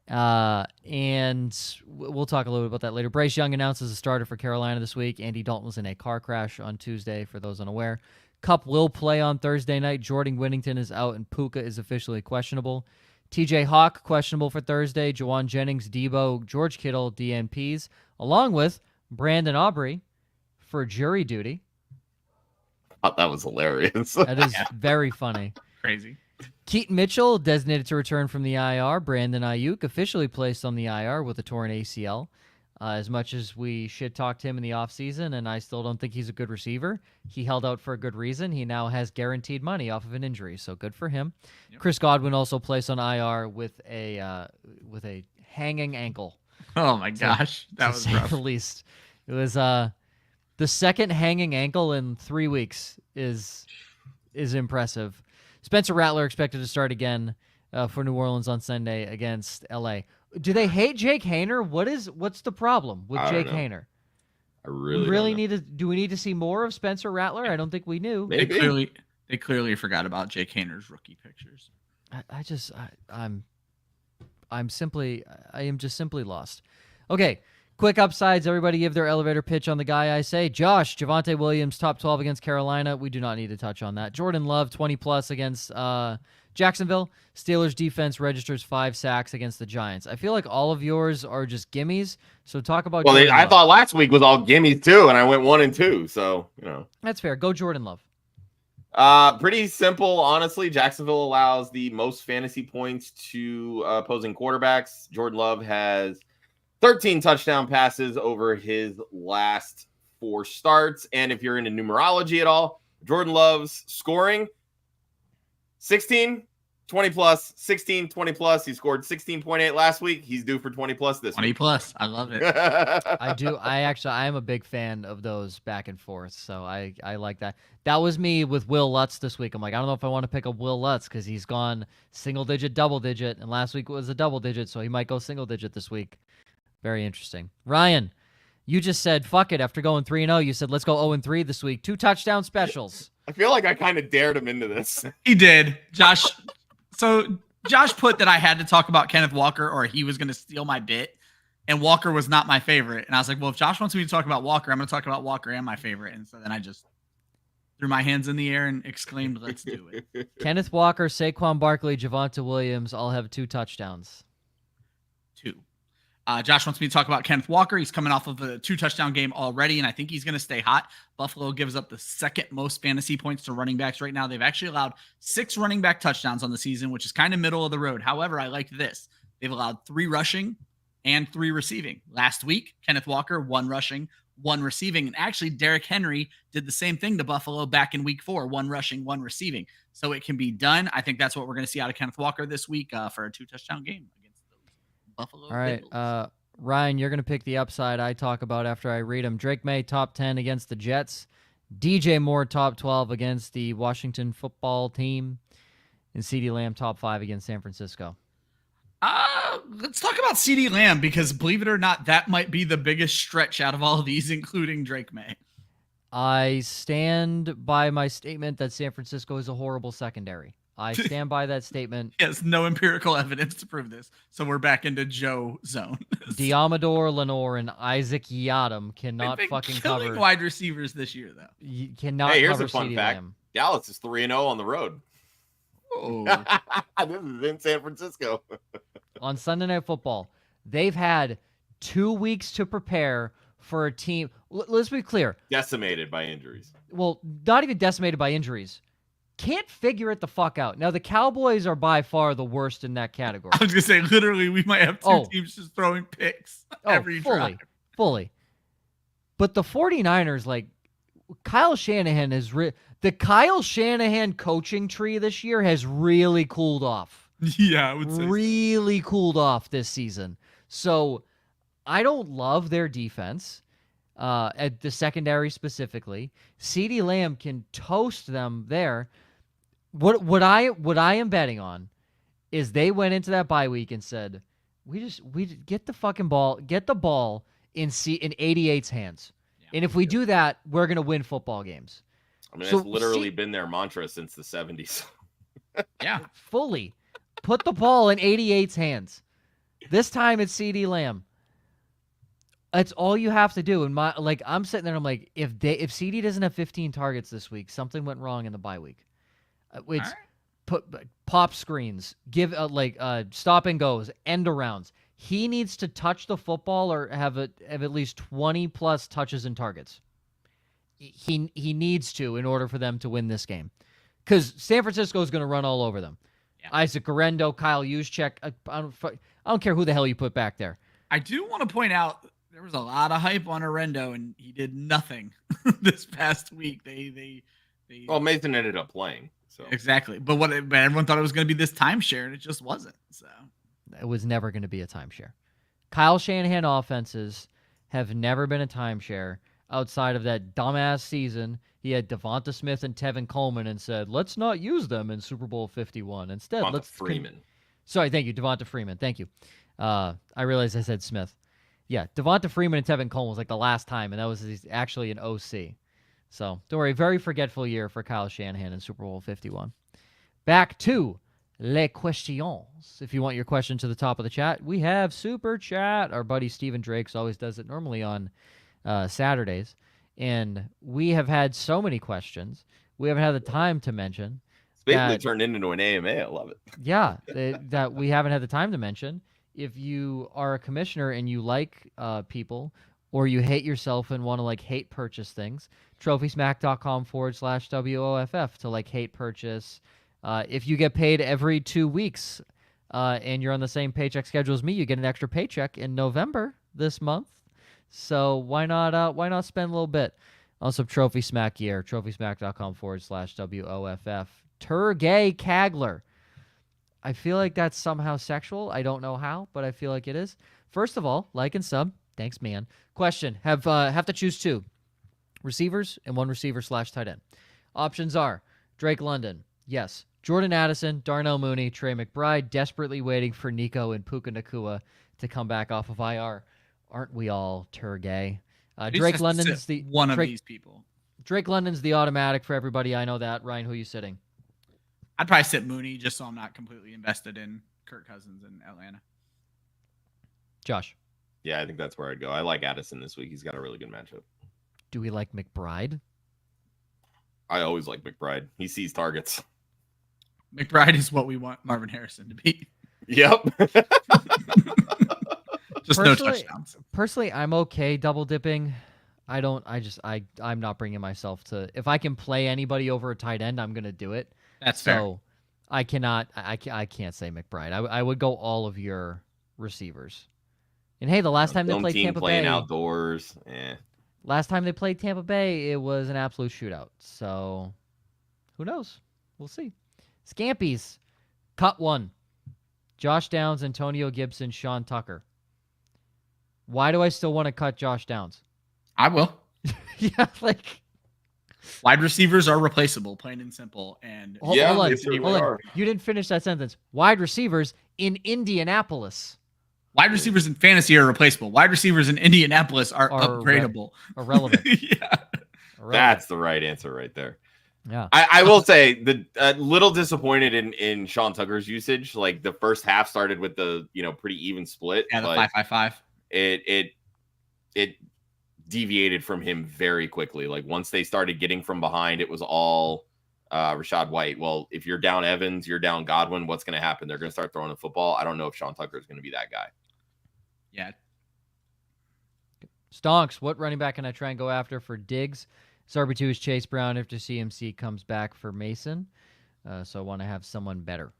And we'll talk a little bit about that later. Bryce Young announces a starter for Carolina this week. Andy Dalton was in a car crash on Tuesday, for those unaware. Kupp will play on Thursday night. Jordan Whittington is out, and Puka is officially questionable. TJ Hawk, questionable for Thursday. Jawan Jennings, Debo, George Kittle, DNPs, along with Brandon Aubrey for jury duty. Oh, that was hilarious. That is very funny. Crazy. Keaton Mitchell, designated to return from the IR. Brandon Ayuk, officially placed on the IR with a torn ACL. As much as we shit-talked him in the offseason, and I still don't think he's a good receiver, he held out for a good reason. He now has guaranteed money off of an injury, so good for him. Yep. Chris Godwin also placed on IR with a hanging ankle. Oh, my gosh. That was rough. At least. It was the second hanging ankle in 3 weeks is impressive. Spencer Rattler expected to start again for New Orleans on Sunday against LA. Do they hate Jake Haener? What's the problem with Jake Haener? I really do we need to see more of Spencer Rattler? I don't think we knew. Maybe. They clearly forgot about Jake Haener's rookie pictures. I am just simply lost. Okay. Quick upsides. Everybody give their elevator pitch on the guy I say. Josh, Javonte Williams, top 12 against Carolina. We do not need to touch on that. Jordan Love, 20-plus against Jacksonville. Steelers defense registers 5 sacks against the Giants. I feel like all of yours are just gimmies. So talk about Jordan I Love. thought last week was all gimmies too, and I went 1 and 2. So, That's fair. Go Jordan Love. Pretty simple, honestly. Jacksonville allows the most fantasy points to opposing quarterbacks. Jordan Love has 13 touchdown passes over his last 4 starts. And if you're into numerology at all, Jordan Love's scoring 16, 20 plus, 16, 20 plus. He scored 16.8 last week. He's due for 20 plus this 20 week. plus. I love it. I do. I am a big fan of those back and forth. So I like that. That was me with Will Lutz this week. I'm like, I don't know if I want to pick up Will Lutz because he's gone single digit, double digit. And last week was a double digit. So he might go single digit this week. Very interesting. Ryan, you just said, fuck it. After going 3-0, you said, let's go 0-3 this week. 2 touchdown specials. I feel like I kind of dared him into this. He did. Josh. So Josh put that I had to talk about Kenneth Walker or he was going to steal my bit. And Walker was not my favorite. And I was like, well, if Josh wants me to talk about Walker, I'm going to talk about Walker and my favorite. And so then I just threw my hands in the air and exclaimed, let's do it. Kenneth Walker, Saquon Barkley, Javonte Williams all have 2 touchdowns. 2. Josh wants me to talk about Kenneth Walker. He's coming off of a 2-touchdown game already, and I think he's going to stay hot. Buffalo gives up the second most fantasy points to running backs right now. They've actually allowed 6 running back touchdowns on the season, which is kind of middle of the road. However, I like this. They've allowed 3 rushing and 3 receiving. Last week, Kenneth Walker, 1 rushing, 1 receiving. And actually, Derrick Henry did the same thing to Buffalo back in week 4, 1 rushing, 1 receiving. So it can be done. I think that's what we're going to see out of Kenneth Walker this week for a 2-touchdown game against those Buffalo Bills. All right. Ryan, you're going to pick the upside I talk about after I read them. Drake May, top 10 against the Jets. DJ Moore, top 12 against the Washington football team. And CeeDee Lamb, top 5 against San Francisco. Let's talk about CeeDee Lamb because, believe it or not, that might be the biggest stretch out of all of these, including Drake May. I stand by my statement that San Francisco is a horrible secondary. I stand by that statement. Yes, no empirical evidence to prove this. So we're back into Joe zone. Diamador Lenore and Isaac Yiadom cannot fucking killing cover wide receivers this year, though. You cannot Hey, here's cover a fun CeeDee fact. Lamb. Dallas is 3-0 on the road. Oh. This is in San Francisco. On Sunday Night Football, they've had 2 weeks to prepare for a team. Let's be clear. Decimated by injuries. Well, not even decimated by injuries. Can't figure it the fuck out. Now, the Cowboys are by far the worst in that category. I was going to say, literally, we might have 2 teams just throwing picks every drive. Fully. But the 49ers, like, Kyle Shanahan is... the Kyle Shanahan coaching tree this year has really cooled off. Yeah, I would say really cooled off this season. So, I don't love their defense. At the secondary specifically. CeeDee Lamb can toast them there. What I am betting on is they went into that bye week and said, we get the fucking ball, get the ball in 88's hands. Yeah, and if we do that, we're going to win football games. I mean, it's literally been their mantra since the 70s. Yeah. Fully. Put the ball in 88's hands. This time it's CeeDee Lamb. That's all you have to do. And I'm sitting there and I'm like, if CeeDee doesn't have 15 targets this week, something went wrong in the bye week. It's pop screens, give stop and goes, end arounds. He needs to touch the football or have at least 20 plus touches and targets. He needs to in order for them to win this game, because San Francisco is going to run all over them. Yeah. Isaac Guerrero, Kyle Juszczyk. I don't care who the hell you put back there. I do want to point out there was a lot of hype on Arendo, and he did nothing this past week. Well, Mason ended up playing. So exactly, but everyone thought it was going to be this timeshare, and it just wasn't. So it was never going to be a timeshare. Kyle Shanahan offenses have never been a timeshare outside of that dumbass season. He had Devonta Smith and Tevin Coleman and said, let's not use them in Super Bowl 51. Instead, let's Freeman. Sorry, thank you, Devonta Freeman. Thank you. I realized I said Smith. Yeah, Devonta Freeman and Tevin Coleman was like the last time, and that was actually an OC. So don't worry, very forgetful year for Kyle Shanahan in Super Bowl 51. Back to les questions. If you want your question to the top of the chat, we have Super Chat. Our buddy Stephen Drakes always does it normally on Saturdays. And we have had so many questions. We haven't had the time to mention. It's basically turned into an AMA. I love it. Yeah, that we haven't had the time to mention. If you are a commissioner and you like people, or you hate yourself and want to hate purchase things, trophysmack.com/WOFF to hate purchase. If you get paid every 2 weeks and you're on the same paycheck schedule as me, you get an extra paycheck in November this month. So why not spend a little bit on some Trophy Smack gear? TrophySmack.com/WOFF. Turgay Kagler. I feel like that's somehow sexual. I don't know how, but I feel like it is. First of all, like and sub. Thanks, man. Question: Have to choose 2 receivers and 1 receiver/tight end. Options are Drake London, yes. Jordan Addison, Darnell Mooney, Trey McBride, desperately waiting for Nico and Puka Nakua to come back off of IR. Aren't we all, Turgay? Drake London's these people. Drake London's the automatic for everybody. I know that. Ryan, who are you sitting? I'd probably sit Mooney just so I'm not completely invested in Kirk Cousins in Atlanta. Josh? Yeah, I think that's where I'd go. I like Addison this week. He's got a really good matchup. Do we like McBride? I always like McBride. He sees targets. McBride is what we want Marvin Harrison to be. Yep. Just no touchdowns. Personally, I'm okay double dipping. I'm not bringing myself to. If I can play anybody over a tight end, I'm going to do it. That's fair. So I can't say McBride. I would go all of your receivers. And hey, the last time they played Tampa playing Bay, outdoors. Last time they played Tampa Bay, it was an absolute shootout. So who knows? We'll see. Scampies, cut 1. Josh Downs, Antonio Gibson, Sean Tucker. Why do I still want to cut Josh Downs? I will. Yeah, like wide receivers are replaceable, plain and simple. And hold on. You didn't finish that sentence. Wide receivers in Indianapolis. Wide receivers in fantasy are replaceable. Wide receivers in Indianapolis are upgradable. Irrelevant. Yeah. That's the right answer right there. Yeah. I will say a little disappointed in Sean Tucker's usage. Like the first half started with the pretty even split. Yeah, the 5-5-5. It deviated from him very quickly. Like once they started getting from behind, it was all Rachaad White. Well, if you're down Evans, you're down Godwin, what's going to happen? They're going to start throwing the football. I don't know if Sean Tucker is going to be that guy. Yeah. Stonks, what running back can I try and go after for Diggs? RB2 is Chase Brown after CMC comes back for Mason. So I want to have someone better.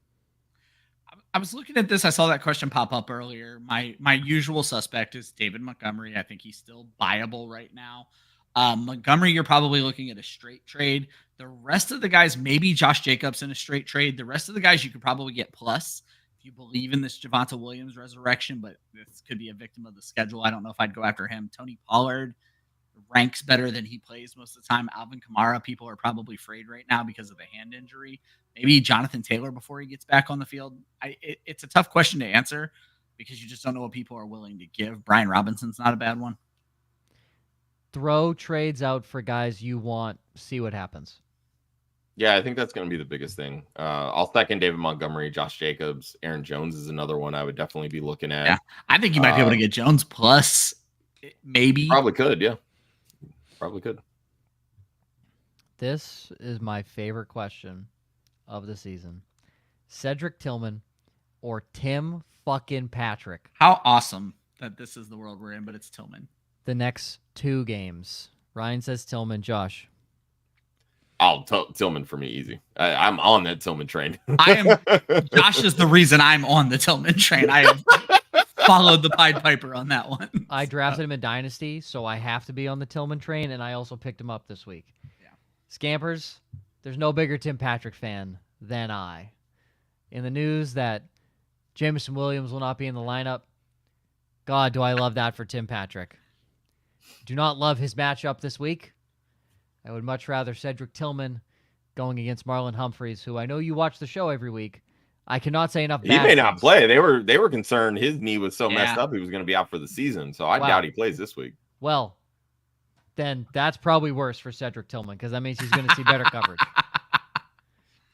I was looking at this. I saw that question pop up earlier. My usual suspect is David Montgomery. I think he's still viable right now. Montgomery, you're probably looking at a straight trade. The rest of the guys, maybe Josh Jacobs in a straight trade. The rest of the guys you could probably get plus if you believe in this Javonte Williams resurrection, but this could be a victim of the schedule. I don't know if I'd go after him. Tony Pollard ranks better than he plays most of the time. Alvin Kamara, people are probably afraid right now because of the hand injury. Maybe Jonathan Taylor before he gets back on the field. It's a tough question to answer because you just don't know what people are willing to give. Brian Robinson's not a bad one. Throw trades out for guys you want. See what happens. Yeah, I think that's going to be the biggest thing. I'll second David Montgomery, Josh Jacobs, Aaron Jones is another one I would definitely be looking at. Yeah, I think you might be able to get Jones plus, maybe. Probably could, yeah. Probably could. This is my favorite question of the season. Cedric Tillman or Tim fucking Patrick? How awesome that this is the world we're in, but it's Tillman. The next 2 games. Ryan says Tillman. Josh? Tillman for me, easy. I'm on that Tillman train. Josh is the reason I'm on the Tillman train. I have followed the Pied Piper on that one. I drafted him in Dynasty, so I have to be on the Tillman train, and I also picked him up this week. Yeah. Scampers, there's no bigger Tim Patrick fan than I. In the news that Jameson Williams will not be in the lineup, God, do I love that for Tim Patrick. Do not love his matchup this week. I would much rather Cedric Tillman going against Marlon Humphreys, who I know you watch the show every week. I cannot say enough. He may not play. They were concerned his knee was so messed up he was going to be out for the season. So I doubt he plays this week. Well, then that's probably worse for Cedric Tillman because that means he's going to see better coverage.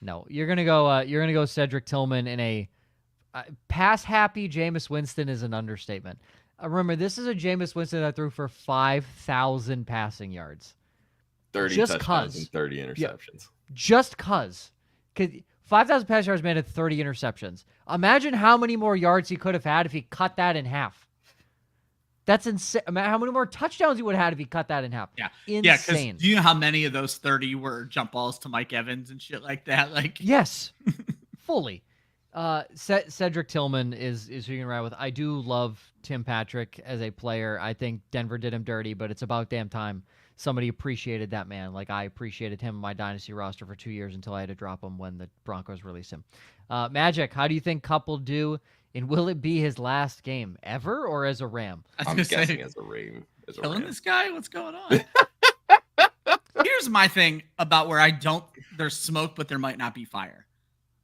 No, you're gonna go Cedric Tillman in a pass happy. Jameis Winston is an understatement. Remember, this is a Jameis Winston that threw for 5,000 passing yards. 30 touchdowns and 30 interceptions. Yeah, just because 5,000 passing yards made it 30 interceptions. Imagine how many more yards he could have had if he cut that in half. That's insane. How many more touchdowns he would have had if he cut that in half? Yeah, insane. Yeah, do you know how many of those 30 were jump balls to Mike Evans and shit like that? Like, yes, fully. Cedric Tillman is who you can ride with. I do love Tim Patrick as a player. I think Denver did him dirty, but it's about damn time somebody appreciated that man. Like I appreciated him in my dynasty roster for 2 years until I had to drop him when the Broncos released him. Magic, how do you think Kupp will do? And will it be his last game ever or as a Ram? I'm guessing as a Ram. Killing this guy? What's going on? Here's my thing about where there's smoke, but there might not be fire.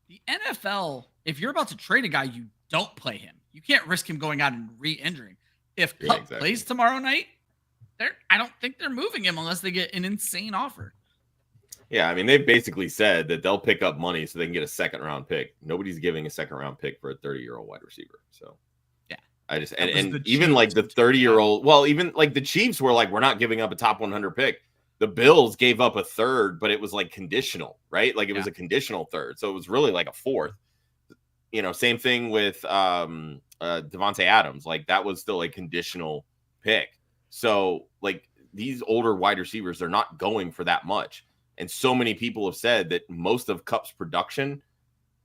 The NFL, if you're about to trade a guy, you don't play him. You can't risk him going out and re-injuring. If Kupp plays tomorrow night, I don't think they're moving him unless they get an insane offer. Yeah, I mean, they've basically said that they'll pick up money so they can get a second-round pick. Nobody's giving a second-round pick for a 30-year-old wide receiver. So, yeah. I just and even like the 30-year-old, well, even like the Chiefs were like, we're not giving up a top 100 pick. The Bills gave up a third, but it was like conditional, right? Like it was a conditional third. So it was really like a fourth. You know, same thing with Devontae Adams. Like that was still a conditional pick. So like these older wide receivers, they're not going for that much. And so many people have said that most of Kupp's production,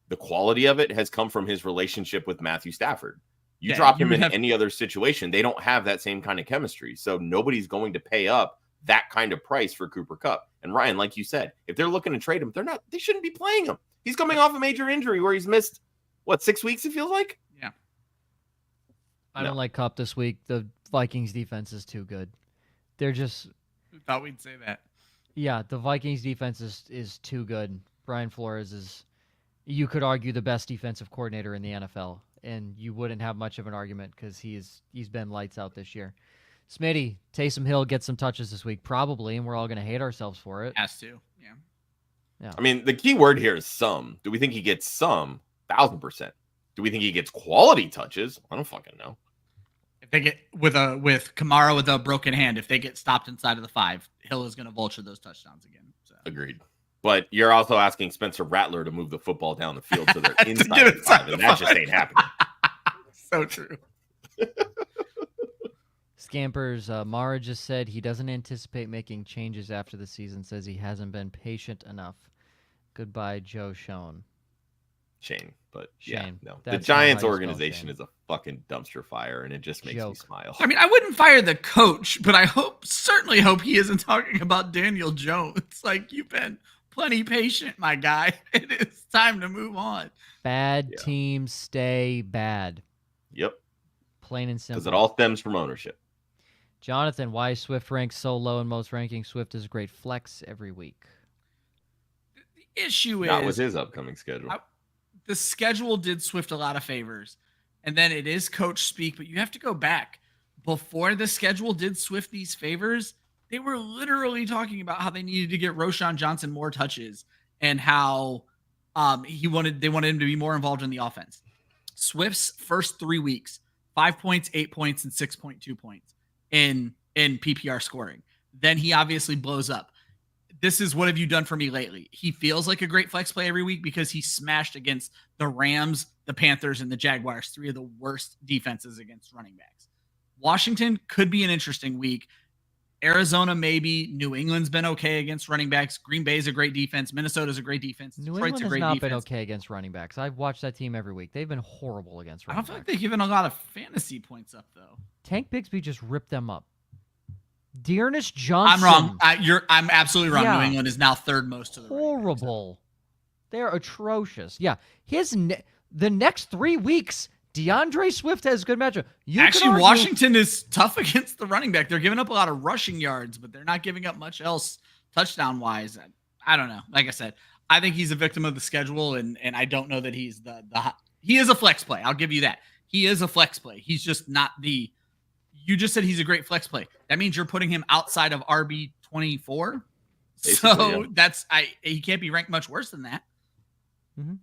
the quality of it has come from his relationship with Matthew Stafford. You drop him in any other situation, they don't have that same kind of chemistry. So nobody's going to pay up that kind of price for Cooper Kupp. And Ryan, like you said, if they're looking to trade him, they shouldn't be playing him. He's coming off a major injury where he's missed 6 weeks, it feels like? Yeah. I don't like Kupp this week. The Vikings defense is too good. They're just Who thought we'd say that? Yeah, the Vikings defense is too good. Brian Flores is, you could argue, the best defensive coordinator in the NFL, and you wouldn't have much of an argument because he's been lights out this year. Smitty, Taysom Hill gets some touches this week, probably, and we're all going to hate ourselves for it. Has to, yeah. I mean, the key word here is some. Do we think he gets some? 1,000%. Do we think he gets quality touches? I don't fucking know. If they get with Kamara with a broken hand, if they get stopped inside of the 5, Hill is going to vulture those touchdowns again. So. Agreed. But you're also asking Spencer Rattler to move the football down the field so they're inside the 5, and that just ain't happening. So true. Scampers, Mara just said he doesn't anticipate making changes after the season, says he hasn't been patient enough. Goodbye, Joe Schoen. Shane, but Shane. Yeah, no. The Giants organization is a fucking dumpster fire, and it just makes me smile. I mean, I wouldn't fire the coach, but I certainly hope he isn't talking about Daniel Jones. Like, you've been plenty patient, my guy. It is time to move on. Bad teams stay bad. Yep. Plain and simple. Because it all stems from ownership. Jonathan, why is Swift ranked so low in most rankings? Swift is a great flex every week. The issue is... Not with his upcoming schedule. The schedule did Swift a lot of favors. And then it is coach speak, but you have to go back. Before the schedule did Swift these favors, they were literally talking about how they needed to get Roschon Johnson more touches and how they wanted him to be more involved in the offense. Swift's first 3 weeks, 5 points, 8 points, and 6.2 points in PPR scoring. Then he obviously blows up. This is what have you done for me lately? He feels like a great flex play every week because he smashed against the Rams, the Panthers, and the Jaguars, 3 of the worst defenses against running backs. Washington could be an interesting week. Arizona, maybe. New England's been okay against running backs. Green Bay's a great defense. Minnesota's a great defense. New England has not been okay against running backs. I've watched that team every week. They've been horrible against running backs. I don't feel like they've given a lot of fantasy points up, though. Tank Bigsby just ripped them up. Dearness Johnson. I'm wrong. I'm absolutely wrong. Yeah. New England is now third most to the horrible. They're atrocious. Yeah, the next 3 weeks, DeAndre Swift has a good matchup. Actually, Washington is tough against the running back. They're giving up a lot of rushing yards, but they're not giving up much else touchdown-wise. I don't know. Like I said, I think he's a victim of the schedule, and I don't know that he's he is a flex play. I'll give you that. He is a flex play. He's just not the – you just said he's a great flex play. That means you're putting him outside of RB24. So he can't be ranked much worse than that. Mm-hmm.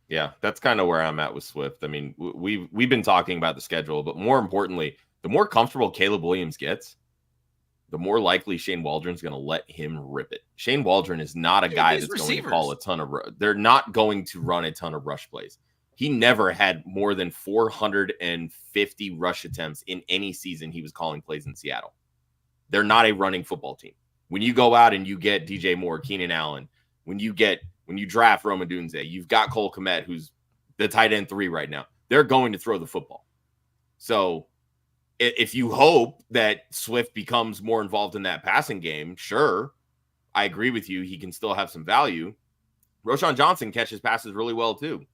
Yeah, that's kind of where I'm at with Swift. I mean, we've been talking about the schedule, but more importantly, the more comfortable Caleb Williams gets, the more likely Shane Waldron's going to let him rip it. Shane Waldron is not a guy that's going to call a ton of they're not going to run a ton of rush plays. He never had more than 450 rush attempts in any season he was calling plays in Seattle. They're not a running football team. When you go out and you get DJ Moore, Keenan Allen, when you draft Rome Odunze, you've got Cole Kmet, who's the tight end 3 right now. They're going to throw the football. So if you hope that Swift becomes more involved in that passing game, sure, I agree with you. He can still have some value. Roschon Johnson catches passes really well too.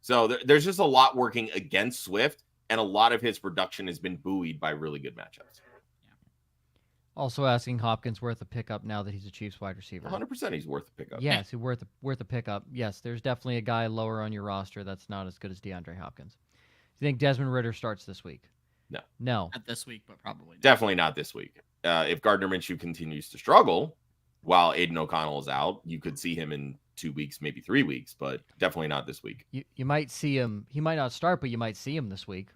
So there's just a lot working against Swift, and a lot of his production has been buoyed by really good matchups. Also asking Hopkins worth a pickup now that he's a Chiefs wide receiver. 100% he's worth a pickup. Yes, he's worth a pickup. Yes, there's definitely a guy lower on your roster that's not as good as DeAndre Hopkins. Do you think Desmond Ridder starts this week? No. Not this week, but probably not. Definitely not this week. If Gardner Minshew continues to struggle while Aiden O'Connell is out, you could see him in 2 weeks, maybe 3 weeks, but definitely not this week. You might see him. He might not start, but you might see him this week.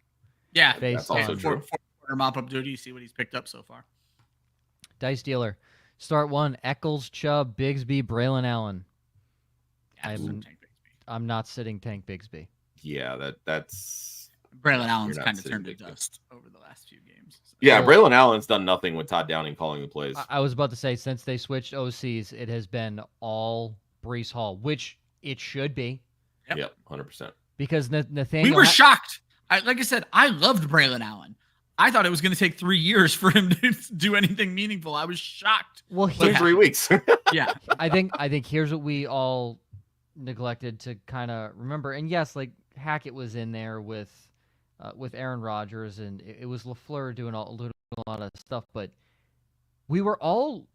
Yeah, that's also true. For mop-up duty, see what he's picked up so far. Dice dealer. Start 1, Eccles, Chubb, Bigsby, Braylon Allen. I'm not sitting Tank Bigsby. Yeah, that's... Braylon Allen's kind of turned to dust over the last few games. So. Yeah, Braylon Allen's done nothing with Todd Downing calling the plays. I was about to say, since they switched OCs, it has been all Breece Hall, which it should be. Yep 100%. Because Nathaniel... We were shocked. Like I said, I loved Braylon Allen. I thought it was going to take 3 years for him to do anything meaningful. I was shocked. Well, like 3 weeks. Yeah. I think here's what we all neglected to kind of remember. And yes, like Hackett was in there with Aaron Rodgers, and it was LaFleur doing a lot of stuff, but we were all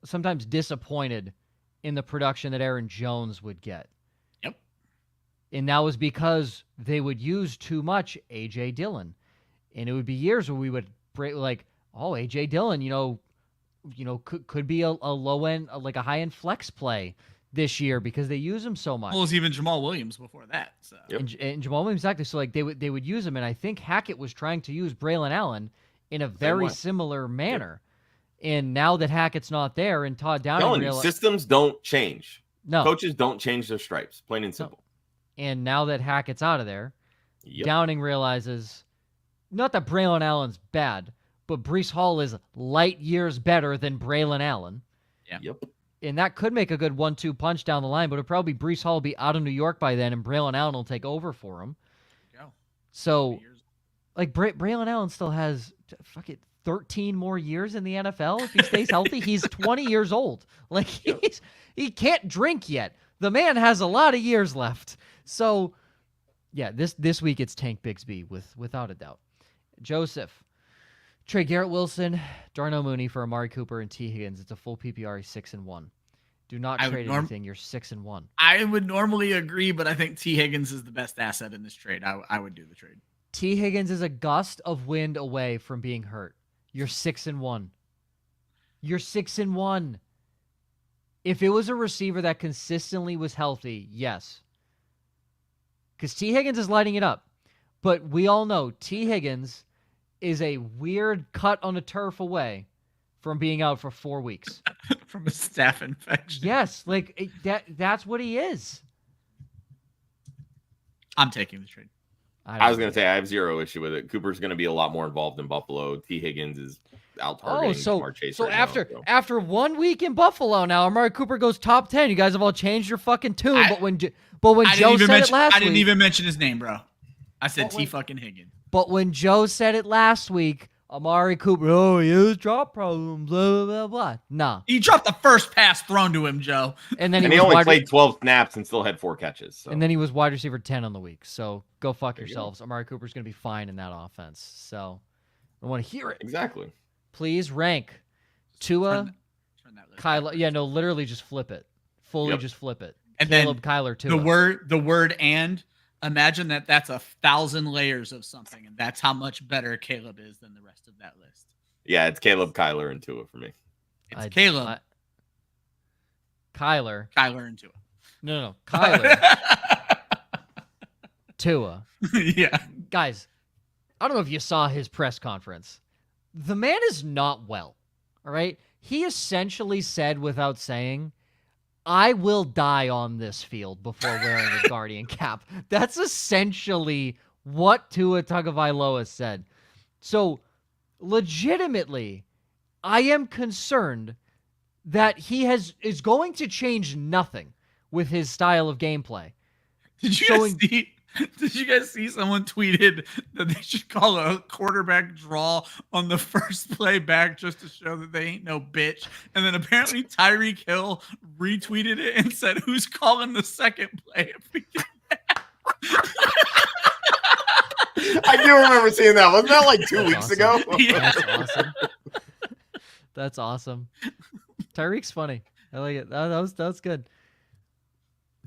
sometimes disappointed in the production that Aaron Jones would get. Yep. And that was because they would use too much A.J. Dillon. And it would be years where we would break like, oh, A.J. Dillon, could be a low end, like a high end flex play this year because they use him so much. Well, it was even Jamal Williams before that. So. Yep. And Jamal Williams, exactly. So like they would use him, and I think Hackett was trying to use Braylon Allen in a very similar manner. Yep. And now that Hackett's not there, and Todd Downing, systems don't change. No, coaches don't change their stripes. Plain and simple. No. And now that Hackett's out of there, Downing realizes. Not that Braylon Allen's bad, but Breece Hall is light years better than Braylon Allen. Yeah. Yep. And that could make a good 1-2 punch down the line, but it'll probably Breece Hall will be out of New York by then, and Braylon Allen will take over for him. So, like, Braylon Allen still has 13 more years in the NFL if he stays healthy. He's 20 years old. Like, he can't drink yet. The man has a lot of years left. So, yeah, this week it's Tank Bigsby without a doubt. Joseph, trade Garrett Wilson, Darnell Mooney for Amari Cooper and T. Higgins. It's a full PPR. 6-1. Do not trade anything. You're 6-1. I would normally agree, but I think T. Higgins is the best asset in this trade. I would do the trade. T. Higgins is a gust of wind away from being hurt. You're 6-1. You're 6-1. If it was a receiver that consistently was healthy, yes. Because T. Higgins is lighting it up. But we all know T. Higgins is a weird cut on a turf away from being out for 4 weeks. From a staph infection. Yes, like that's what he is. I'm taking the trade. I was going to say I have zero issue with it. Cooper's going to be a lot more involved in Buffalo. T. Higgins is out targeting Jamar Chase. So after 1 week in Buffalo now, Amari Cooper goes top 10. You guys have all changed your fucking tune. But when Joe said it last week, I didn't even mention his name, bro. I said T. fucking Higgins. But when Joe said it last week, Amari Cooper, he has drop problems, blah, blah, blah. Nah. He dropped the first pass thrown to him, Joe. And then he only played 12 snaps and still had 4 catches. So. And then he was wide receiver 10 on the week. So go fuck yourselves. Amari Cooper's going to be fine in that offense. So I want to hear it. Exactly. Please rank Tua, Kyler. Yeah, no, literally just flip it. Fully just flip it. And Caleb, Kyler, Tua. The word and. Imagine that's 1,000 layers of something, and that's how much better Caleb is than the rest of that list. Yeah, it's Caleb, Kyler, and Tua for me. It's Caleb, Kyler, and Tua. No, Kyler, Tua. Yeah, guys, I don't know if you saw his press conference. The man is not well. All right, he essentially said without saying, I will die on this field before wearing a Guardian cap. That's essentially what Tua Tagovailoa said. So, legitimately, I am concerned that he is going to change nothing with his style of gameplay. Did you showing. guys see? Did you guys see someone tweeted that they should call a quarterback draw on the first play back just to show that they ain't no bitch? And then apparently Tyreek Hill retweeted it and said, "Who's calling the second play?" If we do that? I do remember seeing that. Wasn't that like 2 weeks ago? Yeah. That's awesome. That's awesome. Tyreek's funny. I like it. That was good.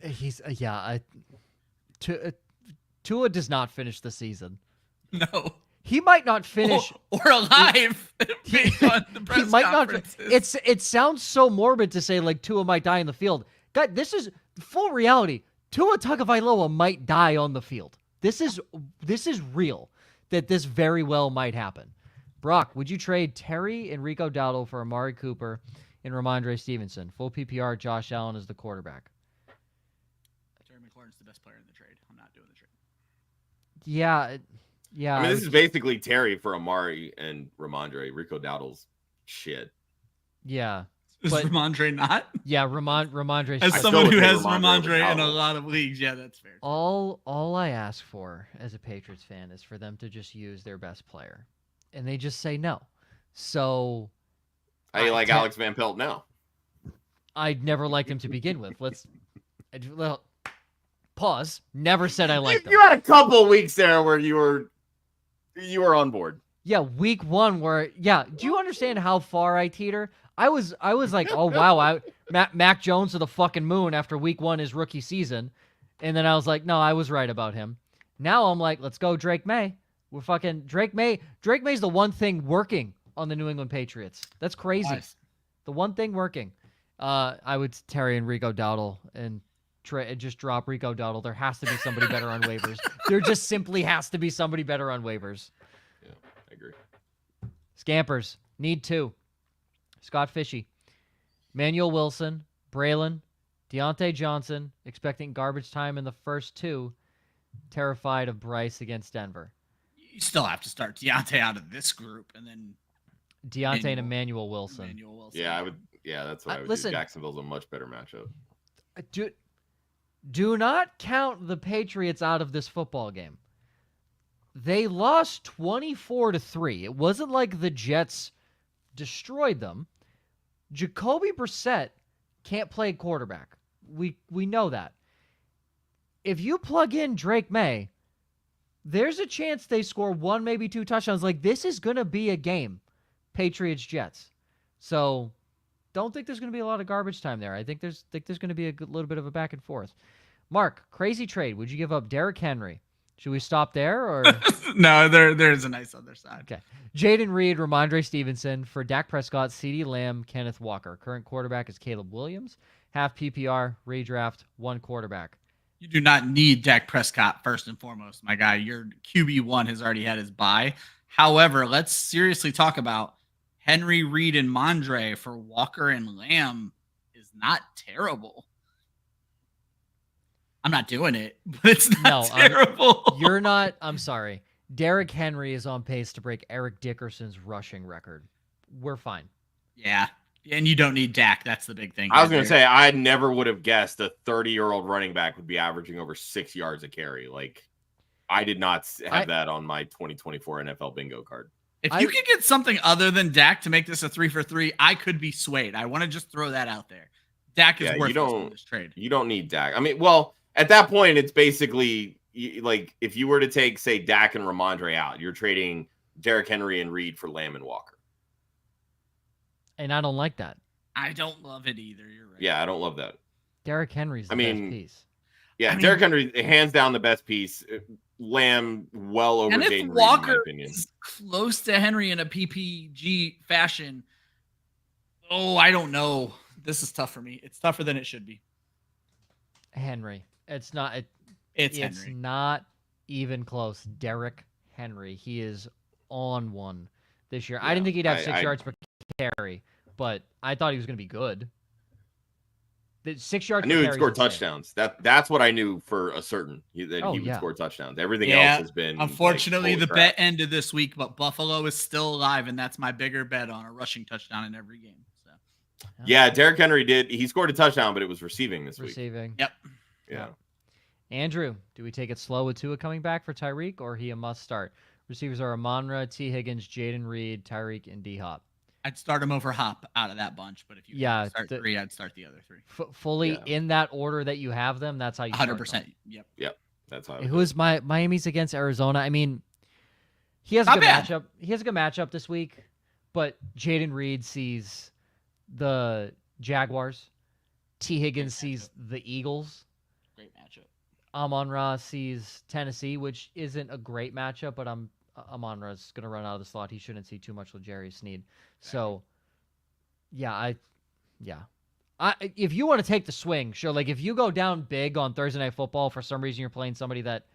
He's Tua does not finish the season. No. He might not finish or alive. Based on the press he might conferences. It sounds so morbid to say like Tua might die in the field. God, this is full reality. Tua Tagovailoa might die on the field. This is real. That this very well might happen. Brock, would you trade Terry and Rico Dowdle for Amari Cooper and Ramondre Stevenson? Full PPR, Josh Allen is the quarterback. Terry McLaurin's the best player in the trade. I'm not doing the trade. Yeah. I mean, this is basically Terry for Amari and Ramondre. Rico Dowdle's shit. Yeah. Is Ramondre not? Yeah, Ramondre. As someone who has Ramondre in a lot of leagues, yeah, that's fair. All I ask for as a Patriots fan is for them to just use their best player, and they just say no. So, How you like Alex Van Pelt now? I never liked him to begin with. Pause. Never said I liked him. You had a couple weeks there where you were on board. Yeah, week 1 where do you understand how far I teeter? I was like, oh wow, Mac Jones to the fucking moon after week 1 his rookie season, and then I was like, no, I was right about him. Now I'm like, let's go Drake May. We're fucking Drake May. Drake May's the one thing working on the New England Patriots. That's crazy. Nice. The one thing working. I would Terry and Rico Dowdle and just drop Rico Dowdle. There has to be somebody better on waivers. There just simply has to be somebody better on waivers. Yeah, I agree. Scampers need 2. Scott Fishy, Manuel Wilson, Braylon, Deontay Johnson, expecting garbage time in the first 2, terrified of Bryce against Denver. You still have to start Deontay out of this group, and then Deontay and Emmanuel Wilson. Yeah, I would. Yeah, that's what I would listen, do. Jacksonville's a much better matchup. Do not count the Patriots out of this football game. They lost 24-3. It wasn't like the Jets destroyed them. Jacoby Brissett can't play quarterback. We know that. If you plug in Drake May, there's a chance they score 1, maybe 2 touchdowns. Like, this is going to be a game, Patriots-Jets. So, don't think there's going to be a lot of garbage time there. I think there's going to be a little bit of a back and forth. Mark, crazy trade. Would you give up Derrick Henry? Should we stop there? Or no, there's a nice other side. Okay. Jaden Reed, Ramondre Stevenson for Dak Prescott, CeeDee Lamb, Kenneth Walker. Current quarterback is Caleb Williams. Half PPR, redraft, 1 quarterback. You do not need Dak Prescott first and foremost, my guy. Your QB1 has already had his bye. However, let's seriously talk about Henry, Reed, and Mondre for Walker and Lamb is not terrible. I'm not doing it, but it's not terrible. You're not. I'm sorry. Derrick Henry is on pace to break Eric Dickerson's rushing record. We're fine. Yeah. And you don't need Dak. That's the big thing. I was going to say, I never would have guessed a 30-year-old running back would be averaging over 6 yards a carry. Like, I did not have that on my 2024 NFL bingo card. If you could get something other than Dak to make this a 3-for-3, I could be swayed. I want to just throw that out there. Dak is worthless in this trade. You don't need Dak. I mean, well, at that point, it's basically like if you were to take, say, Dak and Ramondre out, you're trading Derrick Henry and Reed for Lamb and Walker. And I don't like that. I don't love it either. You're right. Yeah, I don't love that. Derrick Henry's the best piece. Yeah, Derrick Henry, hands down the best piece. Lamb, well over Jaden Reed, in my opinion. Is close to Henry in a PPG fashion. Oh, I don't know. This is tough for me. It's tougher than it should be. Henry. It's not. It's Henry. Not even close. Derrick Henry. He is on one this year. Yeah, I didn't think he'd have 6 yards per carry, but I thought he was going to be good. The 6 yards. I knew he'd score touchdowns. That's what I knew for a certain he would score touchdowns. Everything else has been. Unfortunately, the bet ended this week, but Buffalo is still alive, and that's my bigger bet on a rushing touchdown in every game. So. Yeah, Derrick Henry did. He scored a touchdown, but it was receiving this week. Receiving. Yep. Yeah. Andrew, do we take it slow with Tua coming back for Tyreek, or he a must start? Receivers are Amon-Ra, T. Higgins, Jaden Reed, Tyreek, and D-Hop. I'd start him over Hop out of that bunch, but if you start three, I'd start the other three. Fully in that order that you have them, that's how you 100%. Yep. That's how. Who is Miami's against Arizona? I mean, he has a good matchup. He has a good matchup this week, but Jaden Reed sees the Jaguars. T. Higgins sees the Eagles. Great matchup. Amon-Ra sees Tennessee, which isn't a great matchup, but Amon-Ra's going to run out of the slot. He shouldn't see too much with Jerry Sneed. So, if you want to take the swing, sure. Like if you go down big on Thursday Night Football, for some reason you're playing somebody that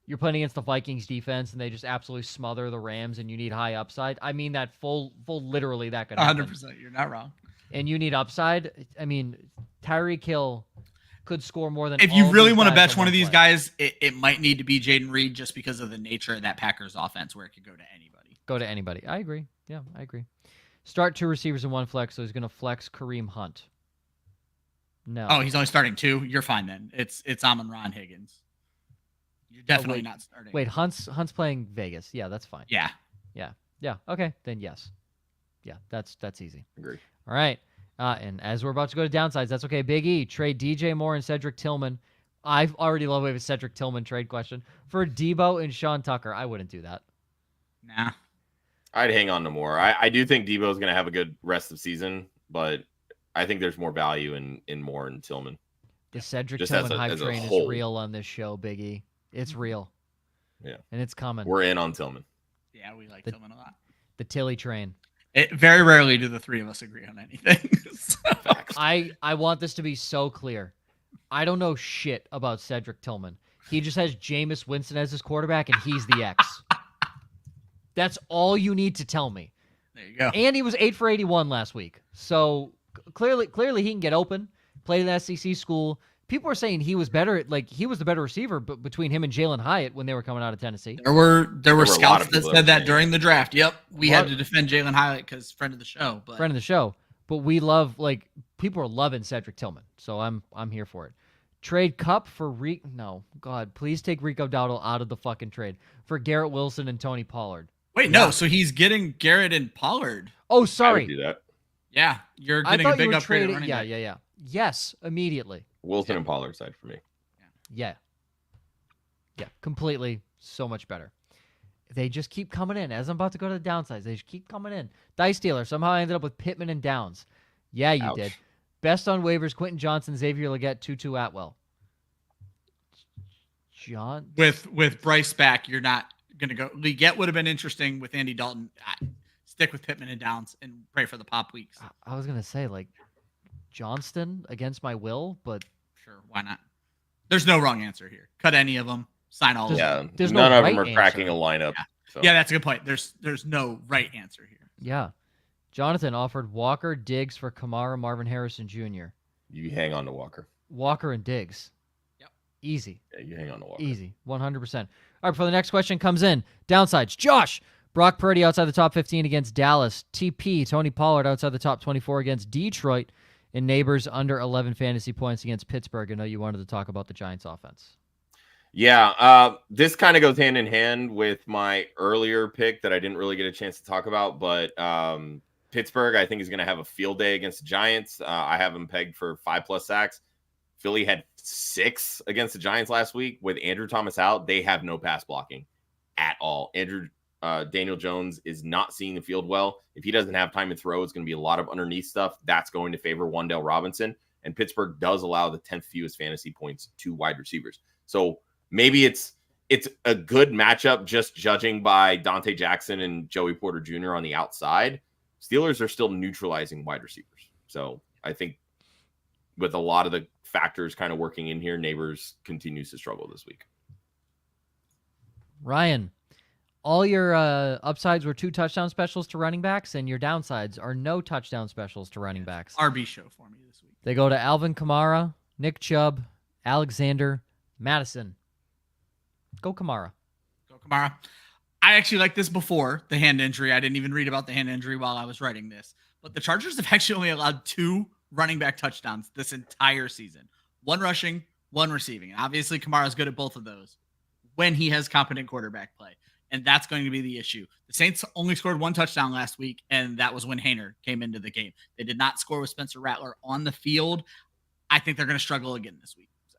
you're playing against the Vikings defense and they just absolutely smother the Rams and you need high upside. I mean that full literally that could happen. 100%. You're not wrong. And you need upside. I mean, Tyreek Hill could score more than. If you really want to bench one of these guys, it might need to be Jaden Reed just because of the nature of that Packers offense where it could go to anybody. I agree. Yeah, I agree. Start 2 receivers in 1 flex, so he's going to flex Kareem Hunt. No. Oh, he's only starting 2? You're fine then. It's Amon-Ra and Higgins. You're definitely not starting. Wait, Hunt's playing Vegas. Yeah, that's fine. Yeah. Okay, then yes. Yeah, that's easy. Agree. All right. And as we're about to go to downsides, that's okay. Big E, trade DJ Moore and Cedric Tillman. I've already love a Cedric Tillman trade question for Debo and Sean Tucker. I wouldn't do that. Nah. I'd hang on to Moore. I do think Debo's going to have a good rest of season, but I think there's more value in Moore and Tillman. The Cedric Tillman hype train is real on this show, Big E. It's real. Yeah. And it's coming. We're in on Tillman. Yeah, we like Tillman a lot. The Tilly train. Very rarely do the three of us agree on anything. So. I want this to be so clear. I don't know shit about Cedric Tillman. He just has Jameis Winston as his quarterback, and he's the X. That's all you need to tell me. There you go. And he was 8 for 81 last week. So clearly he can get open, played in SEC school. People were saying he was better, like he was the better receiver, but between him and Jalen Hyatt when they were coming out of Tennessee. There were scouts that said that during the draft. Yep. We had to defend Jalen Hyatt because friend of the show. Friend of the show. But we love, like, people are loving Cedric Tillman. So I'm here for it. Trade Cup for No, God, please take Rico Dowdle out of the fucking trade for Garrett Wilson and Tony Pollard. Wait, no, so he's getting Garrett and Pollard. Oh, sorry. I would do that. Yeah, you're getting a big upgrade. Yeah. Yes, immediately. Wilson and Pollard side for me. Yeah, completely. So much better. They just keep coming in. As I'm about to go to the downsides, they just keep coming in. Dice Dealer. Somehow I ended up with Pittman and Downs. Yeah, you did. Best on waivers, Quentin Johnson, Xavier Legette, Tutu Atwell. John? With Bryce back, you're not going to go. Legette would have been interesting with Andy Dalton. Stick with Pittman and Downs and pray for the pop weeks. I was going to say, like, Johnston against my will, but... Sure, why not? There's no wrong answer here. Cut any of them. Sign all of them. Yeah, none of them are cracking a lineup. Yeah, that's a good point. There's no right answer here. Yeah. Jonathan offered Walker, Diggs for Kamara, Marvin Harrison Jr. You hang on to Walker. Walker and Diggs. Yep. Easy. Yeah, you hang on to Walker. Easy. 100%. All right, before the next question comes in, downsides. Josh, Brock Purdy outside the top 15 against Dallas. TP, Tony Pollard outside the top 24 against Detroit. And Nabers under 11 fantasy points against Pittsburgh. I know you wanted to talk about the Giants offense. Yeah, this kind of goes hand in hand with my earlier pick that I didn't really get a chance to talk about, but Pittsburgh, I think, is going to have a field day against the Giants. I have them pegged for 5+ sacks. Philly had 6 against the Giants last week. With Andrew Thomas out, they have no pass blocking at all. Daniel Jones is not seeing the field well. If he doesn't have time to throw, it's going to be a lot of underneath stuff. That's going to favor Wan'Dale Robinson. And Pittsburgh does allow the 10th fewest fantasy points to wide receivers. So maybe it's a good matchup just judging by Dante Jackson and Joey Porter Jr. on the outside. Steelers are still neutralizing wide receivers. So I think with a lot of the factors kind of working in here, Nabers continues to struggle this week. Ryan, all your upsides were 2 touchdown specials to running backs, and your downsides are no touchdown specials to running backs. RB show for me this week. They go to Alvin Kamara, Nick Chubb, Alexander, Madison. Go Kamara. Go Kamara. I actually liked this before the hand injury. I didn't even read about the hand injury while I was writing this. But the Chargers have actually only allowed 2 running back touchdowns this entire season. 1 rushing, one receiving. And obviously, Kamara's good at both of those when he has competent quarterback play. And that's going to be the issue. The Saints only scored one touchdown last week, and that was when Haener came into the game. They did not score with Spencer Rattler on the field. I think they're going to struggle again this week. So.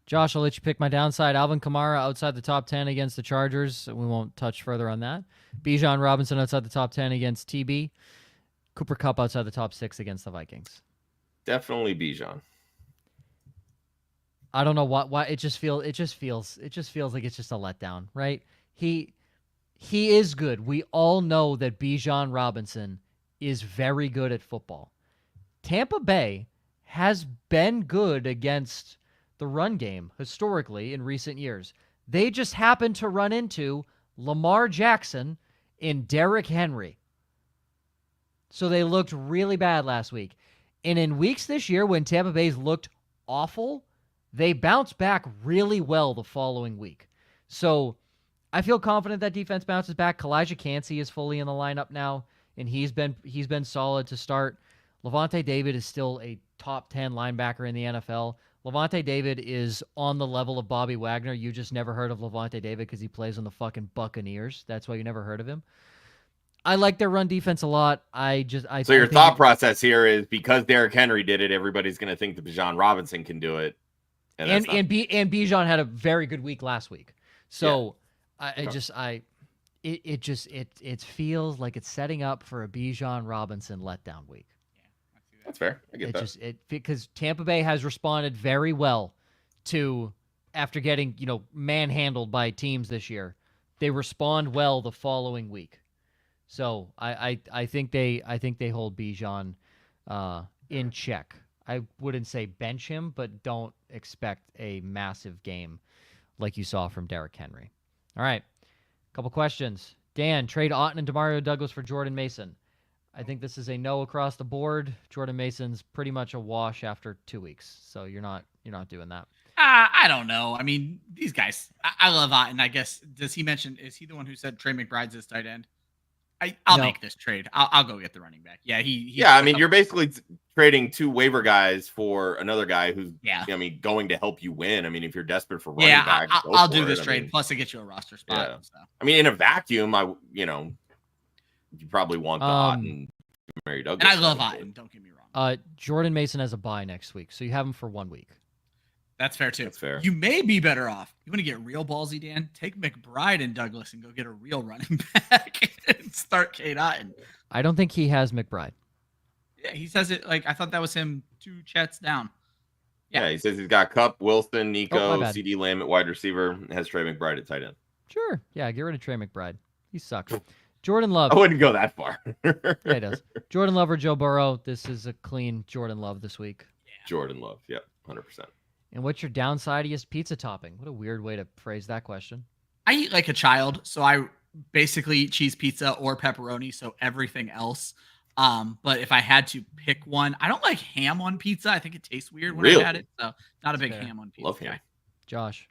Josh, I'll let you pick my downside. Alvin Kamara outside the top 10 against the Chargers. We won't touch further on that. Bijan Robinson outside the top 10 against TB. Cooper Kupp outside the top 6 against the Vikings. Definitely Bijan. I don't know why it just feels like it's just a letdown, right? He is good. We all know that Bijan Robinson is very good at football. Tampa Bay has been good against the run game historically in recent years. They just happened to run into Lamar Jackson and Derrick Henry. So they looked really bad last week. And in weeks this year when Tampa Bay's looked awful, they bounced back really well the following week. So I feel confident that defense bounces back. Kalijah Cansey is fully in the lineup now, and he's been solid to start. Levante David is still a top 10 linebacker in the NFL. Levante David is on the level of Bobby Wagner. You just never heard of Levante David because he plays on the fucking Buccaneers. That's why you never heard of him. I like their run defense a lot. So your thought process here is because Derrick Henry did it, everybody's going to think that Bijan Robinson can do it. And Bijan had a very good week last week. So yeah. It feels like it's setting up for a Bijan Robinson letdown week. That's fair. I get that. Because Tampa Bay has responded very well to after getting, manhandled by teams this year. They respond well the following week. So I think they hold Bijan in check. I wouldn't say bench him, but don't expect a massive game like you saw from Derrick Henry. All right. Couple questions. Dan, trade Otton and Demario Douglas for Jordan Mason. I think this is a no across the board. Jordan Mason's pretty much a wash after 2 weeks, so you're not doing that. I don't know. I mean, these guys. I love Otton. I guess is he the one who said Trey McBride's his tight end? I'll make this trade. I'll go get the running back. Yeah, you're basically trading 2 waiver guys for another guy who's going to help you win. I mean, if you're desperate for running back, I'll do this trade. Plus, it gets you a roster spot. Yeah. So. I mean, in a vacuum, you probably want the Otton, Mary Douglas. And I love Otton. Don't get me wrong. Jordan Mason has a bye next week, so you have him for 1 week. That's fair too. That's fair. You may be better off. You want to get real ballsy, Dan? Take McBride and Douglas and go get a real running back and start Cade Otton. I don't think he has McBride. Yeah, he says it like I thought that was him 2 chats down. Yeah, he says he's got Kupp, Wilson, Nico, CeeDee Lamb at wide receiver, has Trey McBride at tight end. Sure. Yeah, get rid of Trey McBride. He sucks. Jordan Love. I wouldn't go that far. Yeah, he does. Jordan Love or Joe Burrow. This is a clean Jordan Love this week. Yeah. Jordan Love. Yep, 100%. And what's your downsidiest pizza topping? What a weird way to phrase that question. I eat like a child, so I basically eat cheese pizza or pepperoni, so everything else. But if I had to pick one, I don't like ham on pizza. I think it tastes weird when I've had it, so not a big ham on pizza. Love ham. Josh.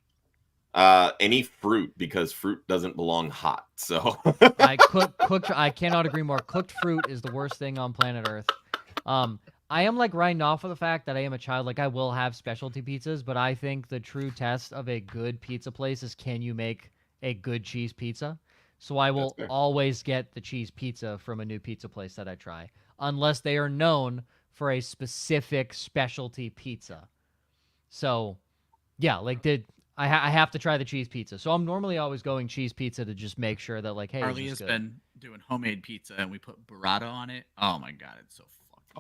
Any fruit because fruit doesn't belong hot. So I cannot agree more. Cooked fruit is the worst thing on planet Earth. I am like Ryan off of the fact that I am a child. Like I will have specialty pizzas, but I think the true test of a good pizza place is can you make a good cheese pizza? So I will always get the cheese pizza from a new pizza place that I try, unless they are known for a specific specialty pizza. So, yeah, I have to try the cheese pizza. So I'm normally always going cheese pizza to just make sure that hey, Harley has been doing homemade pizza and we put burrata on it. Oh my god, it's so fucking.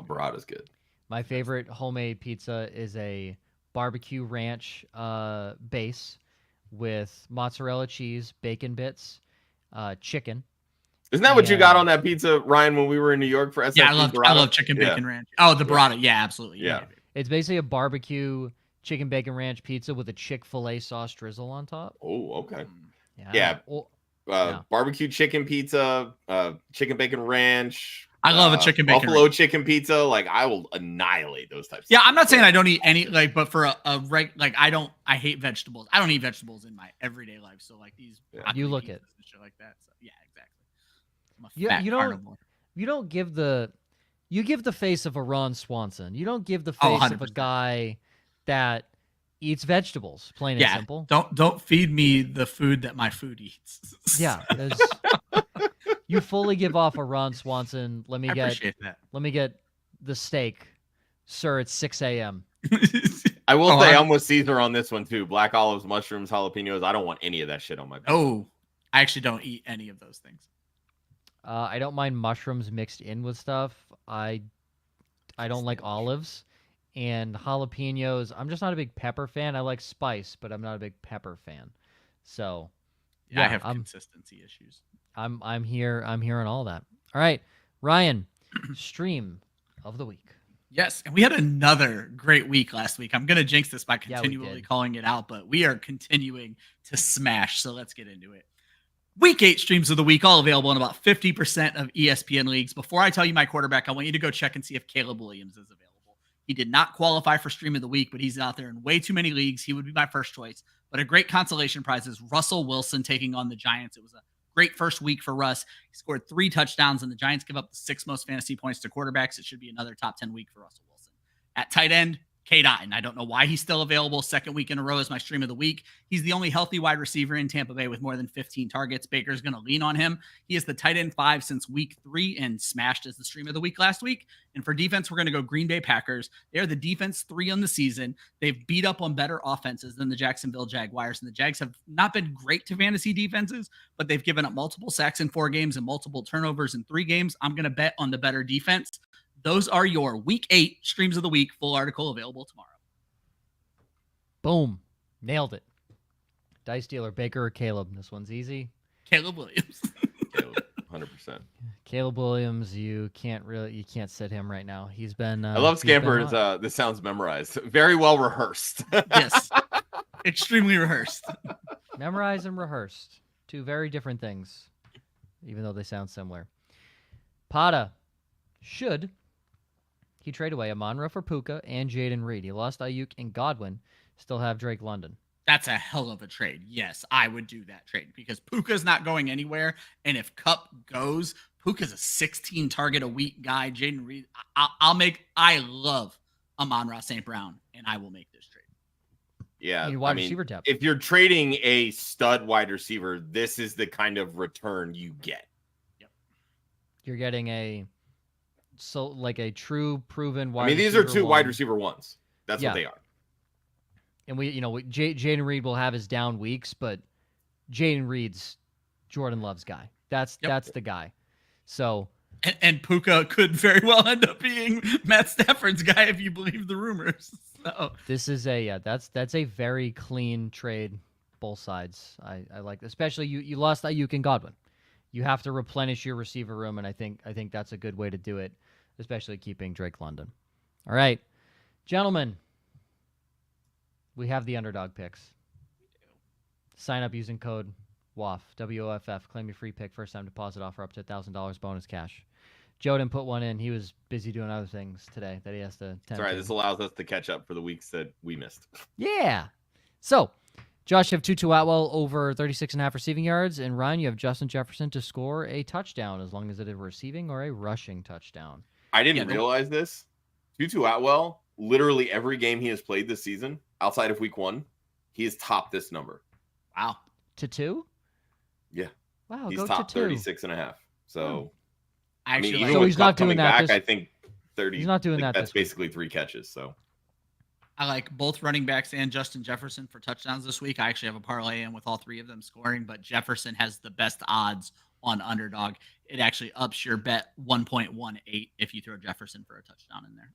Burrata's good. My favorite homemade pizza is a barbecue ranch base with mozzarella cheese, bacon bits, chicken. Isn't that what you got on that pizza, Ryan, when we were in New York for SFP? Yeah, I love chicken bacon ranch. Oh, the burrata. Yeah, absolutely. Yeah. It's basically a barbecue chicken bacon ranch pizza with a Chick-fil-A sauce drizzle on top. Oh, okay. Yeah. Barbecue chicken pizza, chicken bacon ranch. I love a chicken bacon buffalo chicken pizza. Like I will annihilate those types. Yeah, I'm not saying I don't eat any but for I hate vegetables. I don't eat vegetables in my everyday life. So like these, you look at shit like that. So, yeah, exactly. I'm a fat carnivore. You give the face of a Ron Swanson. You don't give the face of a guy that eats vegetables, plain and simple. Don't feed me the food that my food eats. Yeah, you fully give off a Ron Swanson. Let me get the steak, sir. It's 6 a.m. I will say I'm with Caesar on this one too. Black olives, mushrooms, jalapenos. I don't want any of that shit on my pizza. Oh, I actually don't eat any of those things. I don't mind mushrooms mixed in with stuff. I don't like olives and jalapenos. I'm just not a big pepper fan. I like spice, but I'm not a big pepper fan. So yeah, I have consistency issues. I'm here on all that. All right, Ryan, stream of the week. Yes, and we had another great week last week. I'm going to jinx this by continually calling it out, but we are continuing to smash, so let's get into it. Week 8 streams of the week, all available in about 50% of ESPN leagues. Before I tell you my quarterback, I want you to go check and see if Caleb Williams is available. He did not qualify for stream of the week, but he's out there in way too many leagues. He would be my first choice. But a great consolation prize is Russell Wilson taking on the Giants. It was a great first week for Russ. He scored 3 touchdowns, and the Giants give up the 6th most fantasy points to quarterbacks. It should be another top 10 week for Russell Wilson. At tight end, K-Dot, I don't know why he's still available. 2nd week in a row as my stream of the week. He's the only healthy wide receiver in Tampa Bay with more than 15 targets. Baker's going to lean on him. He is the tight end 5 since week 3 and smashed as the stream of the week last week. And for defense, we're going to go Green Bay Packers. They're the defense 3 on the season. They've beat up on better offenses than the Jacksonville Jaguars. And the Jags have not been great to fantasy defenses, but they've given up multiple sacks in 4 games and multiple turnovers in 3 games. I'm going to bet on the better defense. Those are your week 8 streams of the week. Full article available tomorrow. Boom. Nailed it. Dice dealer, Baker or Caleb? This one's easy. Caleb Williams. Caleb, 100%. Caleb Williams, you can't sit him right now. He's been I love Scamper's this sounds memorized. Very well rehearsed. Yes. Extremely rehearsed. Memorized and rehearsed. 2 very different things, even though they sound similar. Pata should he trade away Amon-Ra for Puka and Jaden Reed. He lost Ayuk and Godwin. Still have Drake London. That's a hell of a trade. Yes, I would do that trade because Puka's not going anywhere. And if Kupp goes, Puka's a 16 target a week guy. Jaden Reed, I love Amon-Ra St. Brown, and I will make this trade. Yeah, receiver depth. If you're trading a stud wide receiver, this is the kind of return you get. Yep. You're getting a true proven wide receiver. These are 2 wide receiver ones. That's what they are. And Jaden Reed will have his down weeks, but Jaden Reed's Jordan Love's guy. That's the guy. So and Puka could very well end up being Matt Stafford's guy if you believe the rumors. So this is that's a very clean trade, both sides. I like, especially you lost Ayuk and Godwin. You have to replenish your receiver room, and I think that's a good way to do it, especially keeping Drake London. All right, gentlemen. We have the underdog picks. Sign up using code WOFF, WOFF. Claim your free pick. First time deposit offer up to $1,000 bonus cash. Joe didn't put one in. He was busy doing other things today that he has to tend to. This allows us to catch up for the weeks that we missed. Yeah. So, Josh, you have Tutu Atwell over 36.5 receiving yards. And Ryan, you have Justin Jefferson to score a touchdown as long as it is a receiving or a rushing touchdown. I didn't realize this. Tutu Atwell, literally every game he has played this season, outside of week 1, he has topped this number. Wow. To 2? Yeah. Wow. He's go top to 36.5. So, he's not doing that. I think 30. He's not doing that. That's basically 3 catches. So, I like both running backs and Justin Jefferson for touchdowns this week. I actually have a parlay in with all 3 of them scoring, but Jefferson has the best odds on Underdog. It actually ups your bet 1.18 if you throw Jefferson for a touchdown in there.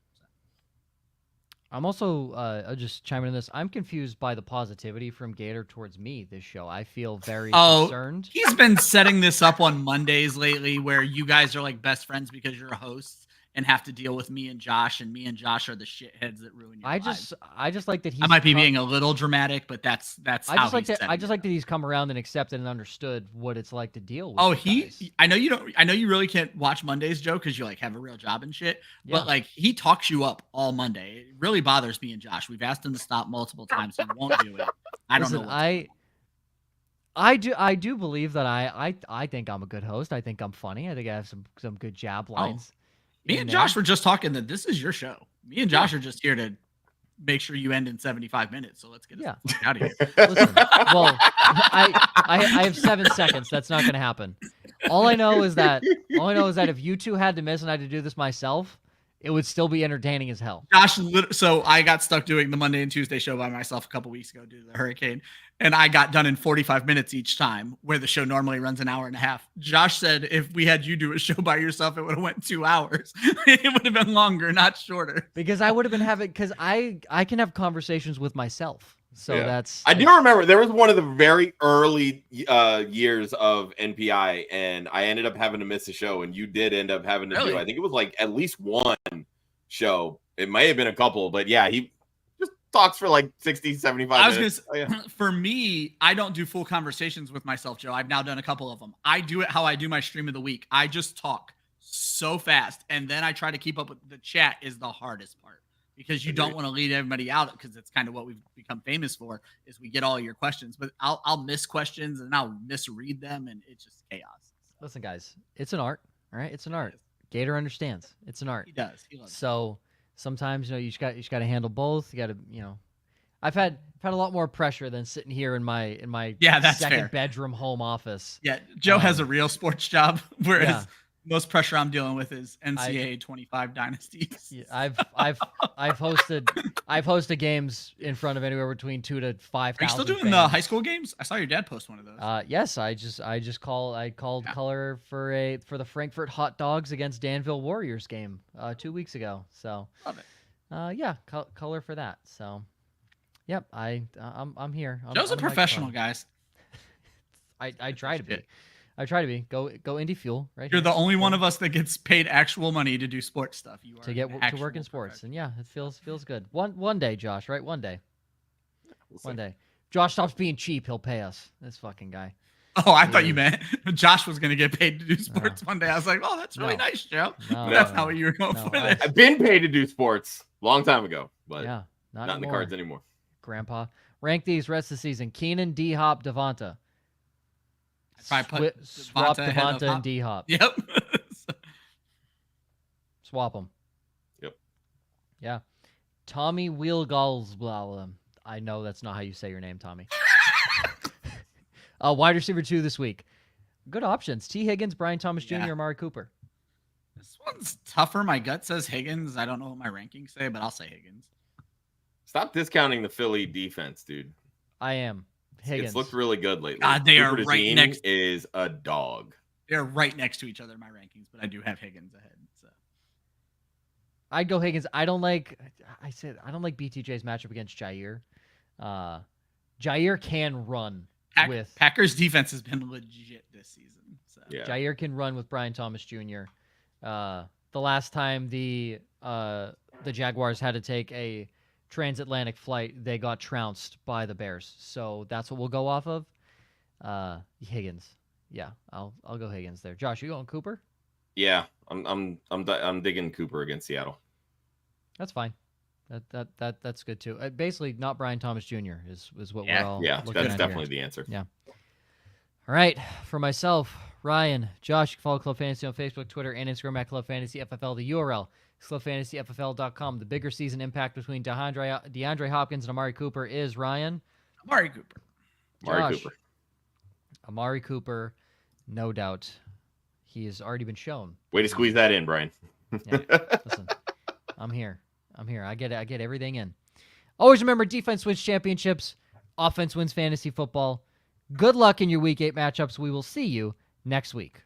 I'm also I'll just chime in this. I'm confused by the positivity from Gator towards me this show. I feel very concerned. He's been setting this up on Mondays lately where you guys are like best friends because you're hosts and have to deal with me and Josh, and me and Josh are the shitheads that ruin your lives. I just like that he's I might be being a little dramatic, but that's I just like that he's come around and accepted and understood what it's like to deal with. I know you really can't watch Mondays, Joe, because you like have a real job and shit. Yeah. But like he talks you up all Monday. It really bothers me and Josh. We've asked him to stop multiple times. He won't do it. I don't know. I do believe that I think I'm a good host. I think I'm funny. I think I have some good jab lines. Me and Josh were just talking that this is your show. Me and Josh are just here to make sure you end in 75 minutes. So let's get Yeah. out of here. Listen, well, I have 7 seconds. That's not going to happen. All I know is that if you two had to miss and I had to do this myself, it would still be entertaining as hell. Josh, so I got stuck doing the Monday and Tuesday show by myself a couple weeks ago due to the hurricane, and I got done in 45 minutes each time, where the show normally runs an hour and a half. Josh said if we had you do a show by yourself, it would have went 2 hours. It would have been longer, not shorter. Because I would have been having, because I can have conversations with myself. So that's. I do remember there was one of the very early years of NPI, and I ended up having to miss a show, and you did end up having to do. I think it was like at least one show. It may have been a couple, but yeah, he just talks for like 60, 75 minutes. For me, I don't do full conversations with myself, Joe. I've now done a couple of them. I do it how I do my stream of the week. I just talk so fast, and then I try to keep up with the chat is the hardest part. Because you don't want to lead everybody out, because it's kind of what we've become famous for, is we get all your questions, but I'll miss questions and I'll misread them, and it's just chaos. Listen, guys, it's an art, all right? It's an art. Gator understands. It's an art. He does. He loves so sometimes you just got to handle both. You got to I've had a lot more pressure than sitting here in my that's second fair. Bedroom home office. Yeah, Joe has a real sports job, whereas Yeah. most pressure I'm dealing with is NCAA 25 dynasties. Yeah, I've hosted games in front of anywhere between 2,000 to 5,000. Are you still doing fans. the high school games? I saw your dad post one of those. Yes, I called color for the Frankfurt Hot Dogs against Danville Warriors game 2 weeks ago. So Love it. Color for that. So yep, I'm here. Joe's a professional, guys. I try to be. I try to be. Go Indie Fuel, right? You're here. the only one of us that gets paid actual money to do sports stuff. You are to work in sports, and yeah, it feels good. One day, Josh, right? One day. One day. Josh stops being cheap, he'll pay us. This fucking guy. Oh, I thought you meant Josh was going to get paid to do sports one day. I was like, oh, that's really nice, Joe. That's not what you were going for there. I've been paid to do sports a long time ago, but yeah, not in the cards anymore. Grandpa. Rank these rest of the season. Keenan, D-Hop, Devonta. Swap Devonta and D-Hop. Yep. Swap them. Yep. Yeah. Tommy Wheelgalls. I know that's not how you say your name, Tommy. Wide receiver 2 this week. Good options. T. Higgins, Brian Thomas Jr., Amari Cooper. This one's tougher. My gut says Higgins. I don't know what my rankings say, but I'll say Higgins. Stop discounting the Philly defense, dude. I am. Higgins. It's looked really good lately. They are right next. Is a dog. They're right next to each other in my rankings, but I do have Higgins ahead. So I'd go Higgins. I don't like BTJ's matchup against Jair. Jair can run with Packers defense has been legit this season. So yeah. Jair can run with Brian Thomas Jr. The last time the Jaguars had to take a transatlantic flight, they got trounced by the Bears. So that's what we'll go off of. Higgins. Yeah, I'll go Higgins there. Josh, you going Cooper? Yeah, I'm digging Cooper against Seattle. That's fine. That's good too. Basically, not Brian Thomas Jr. is what we're all looking that's at definitely here. the answer. Yeah. All right, for myself, Ryan, Josh, you can follow Club Fantasy on Facebook, Twitter, and Instagram at Club Fantasy FFL. The URL is clubfantasyffl.com. The bigger season impact between DeAndre Hopkins and Amari Cooper is Ryan. Amari Cooper. Amari Cooper, no doubt. He has already been shown. Way to squeeze that in, Brian. Yeah, listen, I'm here. I get everything in. Always remember, defense wins championships. Offense wins fantasy football. Good luck in your Week 8 matchups. We will see you next week.